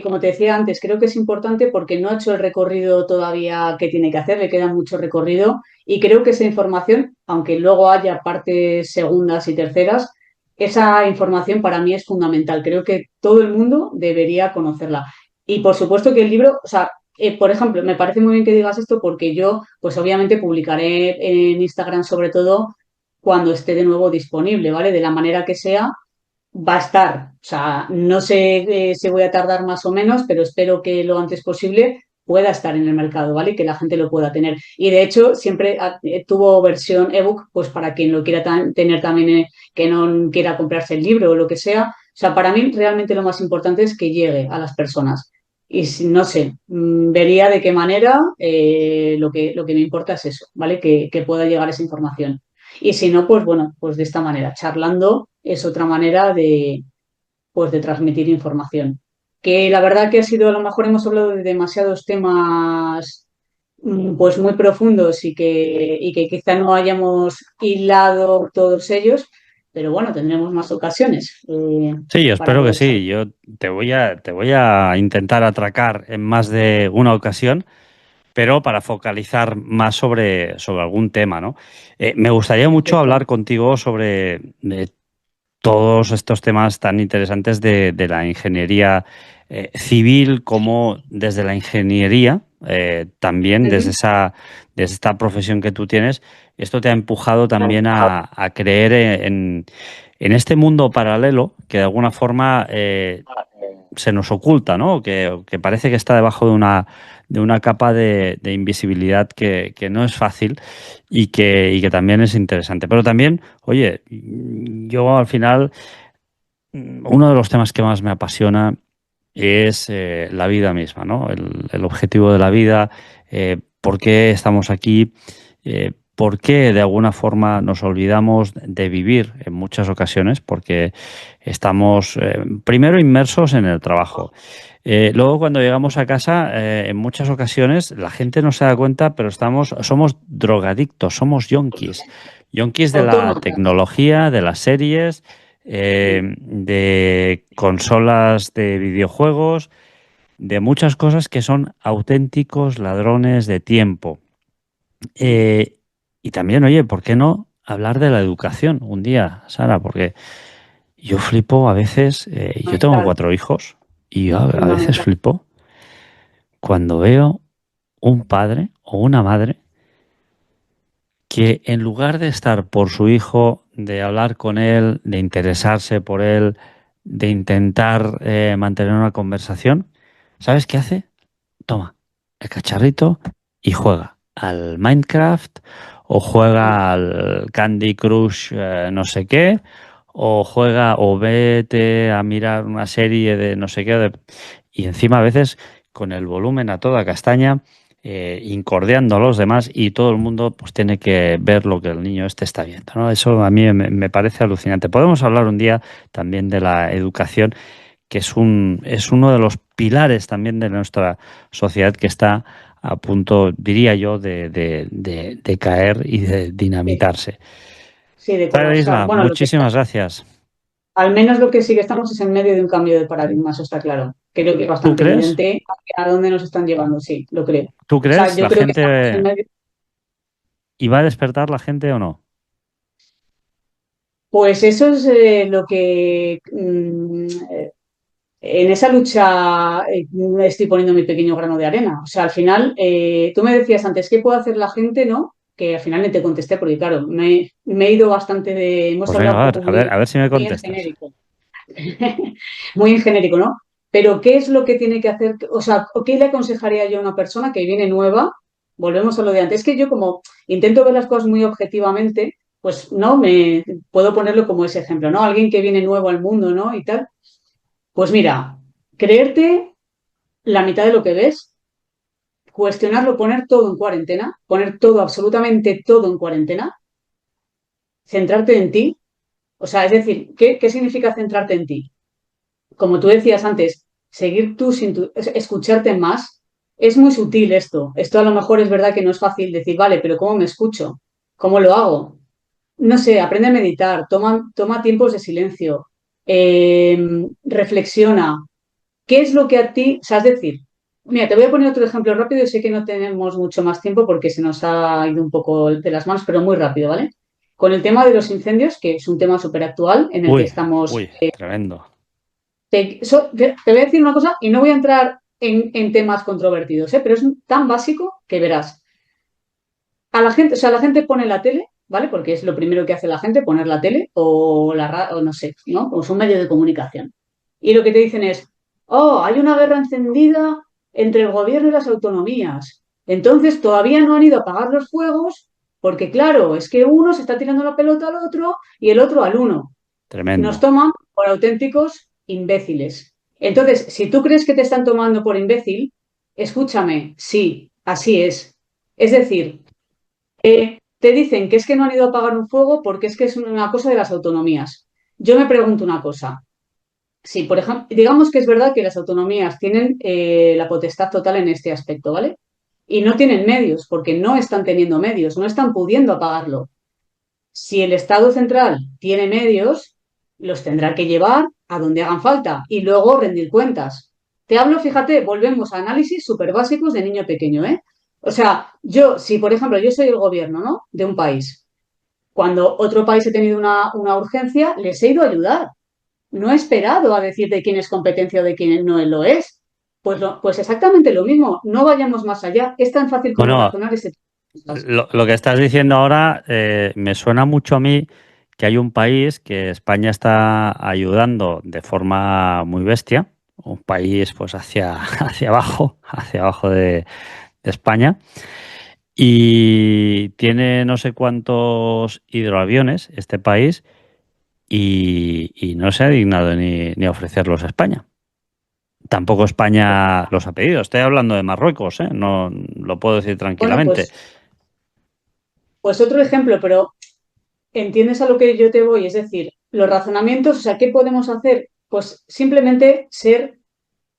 como te decía antes, creo que es importante porque no ha hecho el recorrido todavía que tiene que hacer, le queda mucho recorrido y creo que esa información, aunque luego haya partes segundas y terceras, esa información para mí es fundamental. Creo que todo el mundo debería conocerla. Y por supuesto que el libro, o sea, por ejemplo, me parece muy bien que digas esto porque yo, pues obviamente publicaré en Instagram sobre todo cuando esté de nuevo disponible, ¿vale? De la manera que sea va a estar. O sea, no sé si voy a tardar más o menos, pero espero que lo antes posible pueda estar en el mercado, ¿vale? Que la gente lo pueda tener. Y de hecho, siempre tuvo versión ebook, pues para quien lo quiera tener también, que no quiera comprarse el libro o lo que sea. O sea, para mí realmente lo más importante es que llegue a las personas. Y si, no sé, vería de qué manera, lo que me importa es eso, ¿vale? Que pueda llegar esa información. Y si no, pues bueno, pues de esta manera, charlando es otra manera pues de transmitir información. Que la verdad que ha sido, a lo mejor hemos hablado de demasiados temas pues muy profundos y que quizá no hayamos hilado todos ellos, pero bueno, tendremos más ocasiones Sí, yo para espero que poder charlar. sí. Yo te voy a intentar atracar en más de una ocasión, pero para focalizar más sobre algún tema, ¿no? Me gustaría mucho Perfecto. hablar contigo sobre todos estos temas tan interesantes de la ingeniería civil, como desde la ingeniería, también desde Ujú. desde esta profesión que tú tienes, esto te ha empujado también a creer en este mundo paralelo que de alguna forma se nos oculta, ¿no? Que parece que está debajo de una capa de invisibilidad que no es fácil y que también es interesante. Pero también, oye, yo al final, uno de los temas que más me apasiona es la vida misma, ¿no? El objetivo de la vida, por qué estamos aquí, por qué de alguna forma nos olvidamos de vivir en muchas ocasiones, porque estamos primero inmersos en el trabajo. Luego cuando llegamos a casa, en muchas ocasiones la gente no se da cuenta, pero somos drogadictos, somos yonkis, yonkis de la Autónotas. tecnología, de las series, de consolas de videojuegos, de muchas cosas que son auténticos ladrones de tiempo. Eh, y también, oye, ¿por qué no hablar de la educación un día, Sara? Porque yo flipo a veces, yo tengo Fundamental. 4 hijos y yo a veces Fundamental. flipo cuando veo un padre o una madre que en lugar de estar por su hijo, de hablar con él, de interesarse por él, de intentar mantener una conversación, ¿sabes qué hace? Toma el cacharrito y juega al Minecraft o juega al Candy Crush no sé qué, o juega o vete a mirar una serie de no sé qué, y encima a veces con el volumen a toda castaña, incordiando a los demás y todo el mundo pues tiene que ver lo que el niño este está viendo, ¿no? Eso a mí me parece alucinante. Podemos hablar un día también de la educación, que es uno de los pilares también de nuestra sociedad que está a punto, diría yo, de caer y de Sí, dinamitarse. sí, de Sara colapsar. Isla, Bueno, muchísimas gracias. al menos lo que sí que estamos es en medio de un cambio de paradigma, eso está claro. Creo que es ¿Tú bastante crees? evidente a dónde nos están llevando, sí, lo creo. O ¿Tú sea, crees? yo ¿La creo que estamos en gente medio. iba a despertar la gente o no? Pues eso es lo que en esa lucha estoy poniendo mi pequeño grano de arena. O sea, al final, tú me decías antes, ¿qué puede hacer la gente, no? Que al final ni te contesté porque, claro, me he ido bastante hemos Pues venga, hablado a ver si me muy en contestas. genérico. Muy en genérico, ¿no? Pero ¿qué es lo que tiene que hacer? O sea, ¿qué le aconsejaría yo a una persona que viene nueva? volvemos a lo de antes. Es que yo como intento ver las cosas muy objetivamente, pues no me puedo ponerlo como ese ejemplo, ¿no? Alguien que viene nuevo al mundo, ¿no? Y tal. Pues mira, creerte la mitad de lo que ves, cuestionarlo, poner todo en cuarentena, poner todo, absolutamente todo en cuarentena, centrarte en ti. O sea, es decir, ¿qué significa centrarte en ti? Como tú decías antes, seguir tú sin escucharte más. Es muy sutil esto. Esto a lo mejor es verdad que no es fácil decir, vale, pero ¿cómo me escucho? ¿Cómo lo hago? No sé, aprende a meditar, toma tiempos de silencio, reflexiona. ¿Qué es lo que a ti, o sea, es decir, mira, te voy a poner otro ejemplo rápido y sé que no tenemos mucho más tiempo porque se nos ha ido un poco de las manos, pero muy rápido, ¿vale? Con el tema de los incendios, que es un tema súper actual en el que Uy, estamos. uy, tremendo. Te voy a decir una cosa y no voy a entrar en temas controvertidos, ¿eh? Pero es tan básico que verás. A la gente, o sea, la gente pone la tele, ¿vale? Porque es lo primero que hace la gente, poner la tele o no sé, ¿no? O es un medio de comunicación. Y lo que te dicen es, oh, hay una guerra encendida entre el gobierno y las autonomías. Entonces todavía no han ido a apagar los fuegos porque, claro, es que uno se está tirando la pelota al otro y el otro al uno. Nos Tremendo. toman por auténticos imbéciles. Entonces, si tú crees que te están tomando por imbécil, escúchame, sí, así es. Es decir, te dicen que es que no han ido a apagar un fuego porque es que es una cosa de las autonomías. Yo me pregunto una cosa. Si, por ejemplo, digamos que es verdad que las autonomías tienen la potestad total en este aspecto, ¿vale? Y no tienen medios, porque no están teniendo medios, no están pudiendo apagarlo. Si el Estado central tiene medios, los tendrá que llevar a donde hagan falta y luego rendir cuentas. Te hablo, fíjate, volvemos a análisis súper básicos de niño pequeño, ¿eh? O sea, yo, si por ejemplo yo soy el gobierno, ¿no? De un país, cuando otro país ha tenido una urgencia, les he ido a ayudar. No he esperado a decir de quién es competencia o de quién no lo es. Pues exactamente lo mismo. No vayamos más allá. Es tan fácil como Bueno, razonar ese tipo de cosas. lo que estás diciendo ahora me suena mucho a mí que hay un país que España está ayudando de forma muy bestia, un país pues hacia, hacia abajo de España, y tiene no sé cuántos hidroaviones este país y no se ha dignado ni a ofrecerlos a España. Tampoco España los ha pedido. Estoy hablando de Marruecos, ¿eh? No lo puedo decir Bueno, tranquilamente. pues otro ejemplo, pero ¿entiendes a lo que yo te voy? Es decir, los razonamientos, o sea, ¿qué podemos hacer? Pues simplemente ser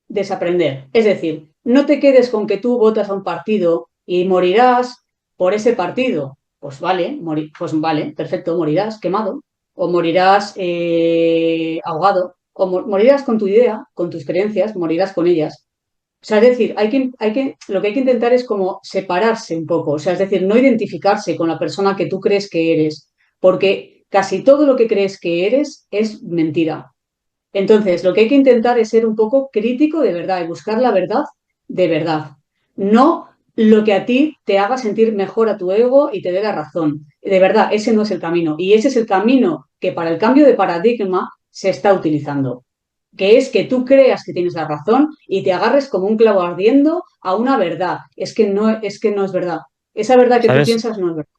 desaprender. Es decir, no te quedes con que tú votas a un partido y morirás por ese partido. Pues vale, perfecto, morirás quemado o morirás ahogado o morirás con tu idea, con tus creencias, morirás con ellas. O sea, es decir, lo que hay que intentar es como separarse un poco, o sea, es decir, no identificarse con la persona que tú crees que eres, porque casi todo lo que crees que eres es mentira. Entonces, lo que hay que intentar es ser un poco crítico de verdad y buscar la verdad de verdad, no lo que a ti te haga sentir mejor a tu ego y te dé la razón. De verdad, ese no es el camino. Y ese es el camino que para el cambio de paradigma se está utilizando, que es que tú creas que tienes la razón y te agarres como un clavo ardiendo a una verdad. Es que no es verdad. Esa verdad que tú ¿Sabes? piensas no es verdad.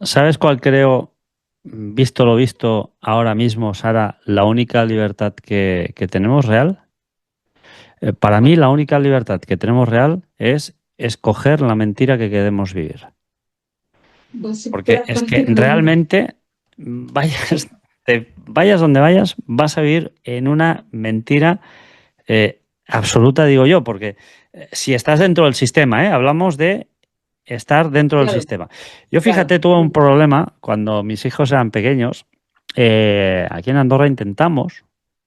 ¿Sabes cuál creo, visto lo visto ahora mismo, Sara, la única libertad que tenemos real? Para mí, la única libertad que tenemos real es escoger la mentira que queremos vivir. Porque es que Prácticamente. realmente vayas, vayas donde vayas, vas a vivir en una mentira absoluta, digo yo, porque si estás dentro del sistema, hablamos de estar dentro del Claro, sistema. Yo claro. fíjate, tuve un problema cuando mis hijos eran pequeños. Aquí en Andorra intentamos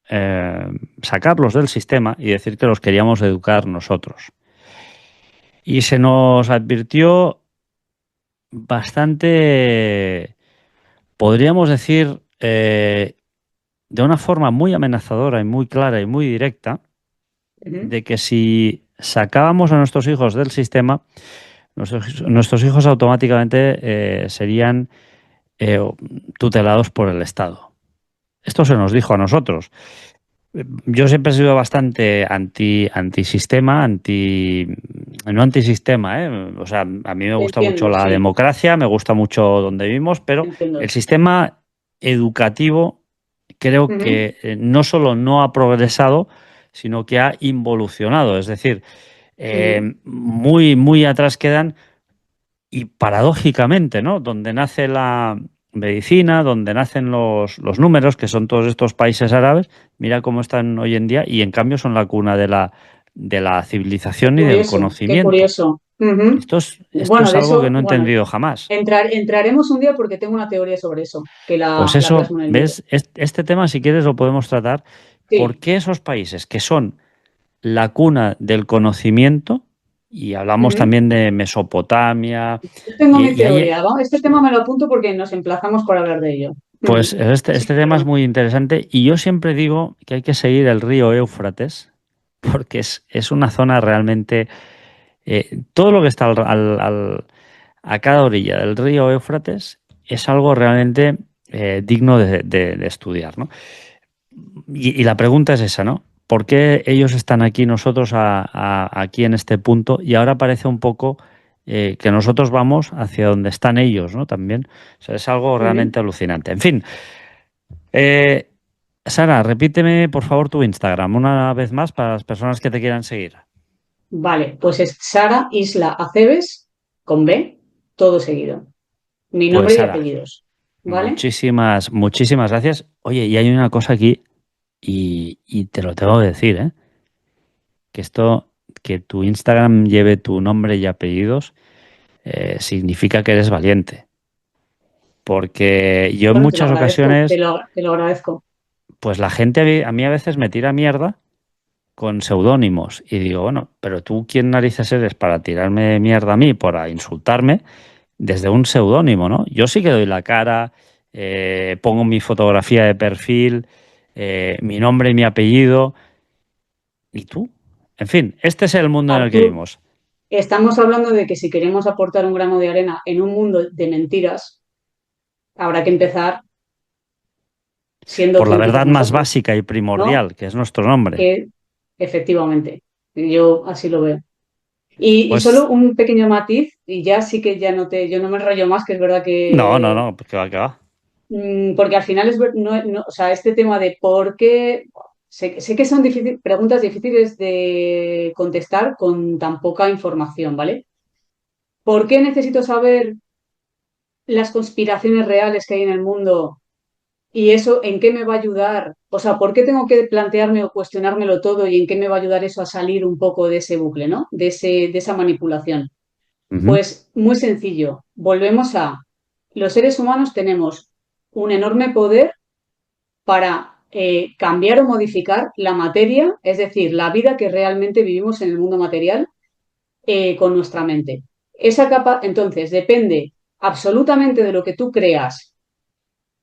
eh, sacarlos del sistema y decir que los queríamos educar nosotros. Y se nos advirtió bastante, podríamos decir, de una forma muy amenazadora y muy clara y muy directa, Ujú. de que si sacábamos a nuestros hijos del sistema, nuestros hijos automáticamente serían eh, tutelados por el Estado. Esto se nos dijo a nosotros. Yo siempre he sido bastante antisistema, no antisistema, ¿eh? O sea, a mí me gusta mucho Entiendo, la sí, democracia, me gusta mucho donde vivimos, pero el entiendo. sistema educativo creo Ujú, que no solo no ha progresado, sino que ha involucionado. Es decir, ujú. muy, muy atrás quedan y paradójicamente, ¿no? Donde nace la medicina, donde nacen los números, que son todos estos países árabes, mira cómo están hoy en día y en cambio son la cuna de la Qué civilización y del curioso, qué conocimiento. curioso. Ujú. Esto Bueno, es de algo que eso, no he bueno, entendido jamás. entraremos un día porque tengo una teoría sobre eso, que Pues la eso, plasmo en el libro. ¿ves? Este tema, si quieres, lo podemos tratar. ¿Por Sí, qué esos países que son la cuna del conocimiento, y hablamos ujú. también de Mesopotamia, Yo tengo mi y hay, teoría, ¿va? Este tema me lo apunto porque nos emplazamos para hablar de ello. pues Ujú. Sí, este tema es claro. muy interesante y yo siempre digo que hay que seguir el río Éufrates porque es una zona realmente, todo lo que está a cada orilla del río Éufrates es algo realmente digno de estudiar, ¿no? Y la pregunta es esa, ¿no? ¿Por qué ellos están aquí, nosotros aquí en este punto? Y ahora parece un poco que nosotros vamos hacia donde están ellos, ¿no? También. O sea, es algo Ujú. realmente alucinante. En fin, eh, Sara, repíteme por favor tu Instagram una vez más para las personas que te quieran seguir. Vale, pues es Sara Isla Aceves con B, todo seguido. Mi Pues nombre y Sara, apellidos. ¿Vale? muchísimas, muchísimas gracias. Oye, y hay una cosa aquí, y te lo tengo que decir, ¿eh? Que esto, que tu Instagram lleve tu nombre y apellidos, significa que eres valiente. Porque yo en Bueno, te lo muchas agradezco, ocasiones, te lo agradezco. pues la gente a mí a veces me tira mierda con seudónimos. Y digo, bueno, pero tú, ¿quién narices eres para tirarme mierda a mí, para insultarme desde un seudónimo, ¿no? Yo sí que doy la cara, pongo mi fotografía de perfil, mi nombre y mi apellido. ¿Y tú? En fin, este es el mundo en el que Artur, vivimos. estamos hablando de que si queremos aportar un grano de arena en un mundo de mentiras, habrá que empezar siendo Por la auténticos verdad más nosotros, básica y ¿no? primordial, que es nuestro nombre. Que efectivamente, yo así lo veo. Y Pues solo un pequeño matiz, y ya sí que ya no te, yo no me enrollo más, que es verdad no, no, que, no, pues que va, que va. porque al final o sea, este tema de por qué, sé que son preguntas difíciles de contestar con tan poca información, ¿vale? ¿Por qué necesito saber las conspiraciones reales que hay en el mundo y eso en qué me va a ayudar? O sea, ¿por qué tengo que plantearme o cuestionármelo todo y en qué me va a ayudar eso a salir un poco de ese bucle, ¿no? De esa manipulación. Ujú. Pues muy sencillo. Volvemos a los seres humanos tenemos un enorme poder para cambiar o modificar la materia, es decir, la vida que realmente vivimos en el mundo material con nuestra mente. Esa capa, entonces, depende absolutamente de lo que tú creas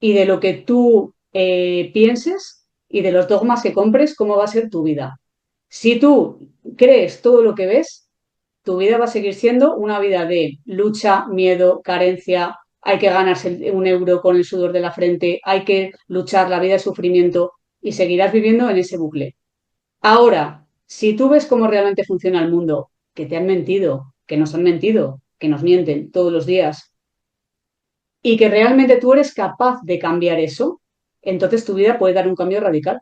y de lo que tú pienses y de los dogmas que compres, cómo va a ser tu vida. Si tú crees todo lo que ves, tu vida va a seguir siendo una vida de lucha, miedo, carencia, hay que ganarse un euro con el sudor de la frente, hay que luchar, la vida de sufrimiento y seguirás viviendo en ese bucle. Ahora, si tú ves cómo realmente funciona el mundo, que te han mentido, que nos han mentido, que nos mienten todos los días, y que realmente tú eres capaz de cambiar eso, entonces tu vida puede dar un cambio radical.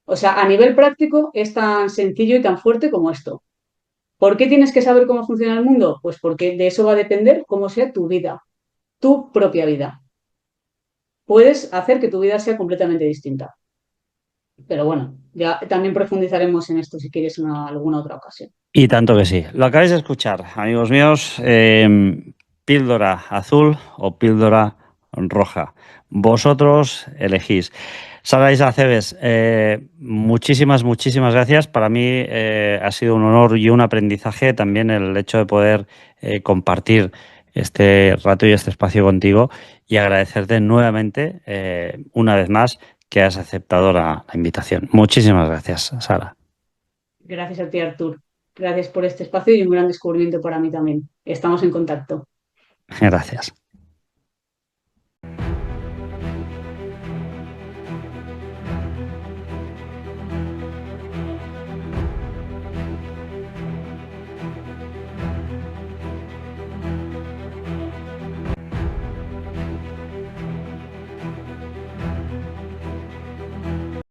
O sea, a nivel práctico es tan sencillo y tan fuerte como esto. ¿Por qué tienes que saber cómo funciona el mundo? Pues porque de eso va a depender cómo sea tu vida, tu propia vida. Puedes hacer que tu vida sea completamente distinta. Pero bueno, ya también profundizaremos en esto si quieres en alguna otra ocasión. Y tanto que sí. Lo acabáis de escuchar, amigos míos. Píldora azul o píldora roja. Vosotros elegís. Sara Isa Aceves, muchísimas, muchísimas gracias. Para mí ha sido un honor y un aprendizaje también el hecho de poder compartir este rato y este espacio contigo y agradecerte nuevamente, una vez más, que has aceptado la invitación. Muchísimas gracias, Sara. Gracias a ti, Artur. Gracias por este espacio y un gran descubrimiento para mí también. Estamos en contacto. Gracias.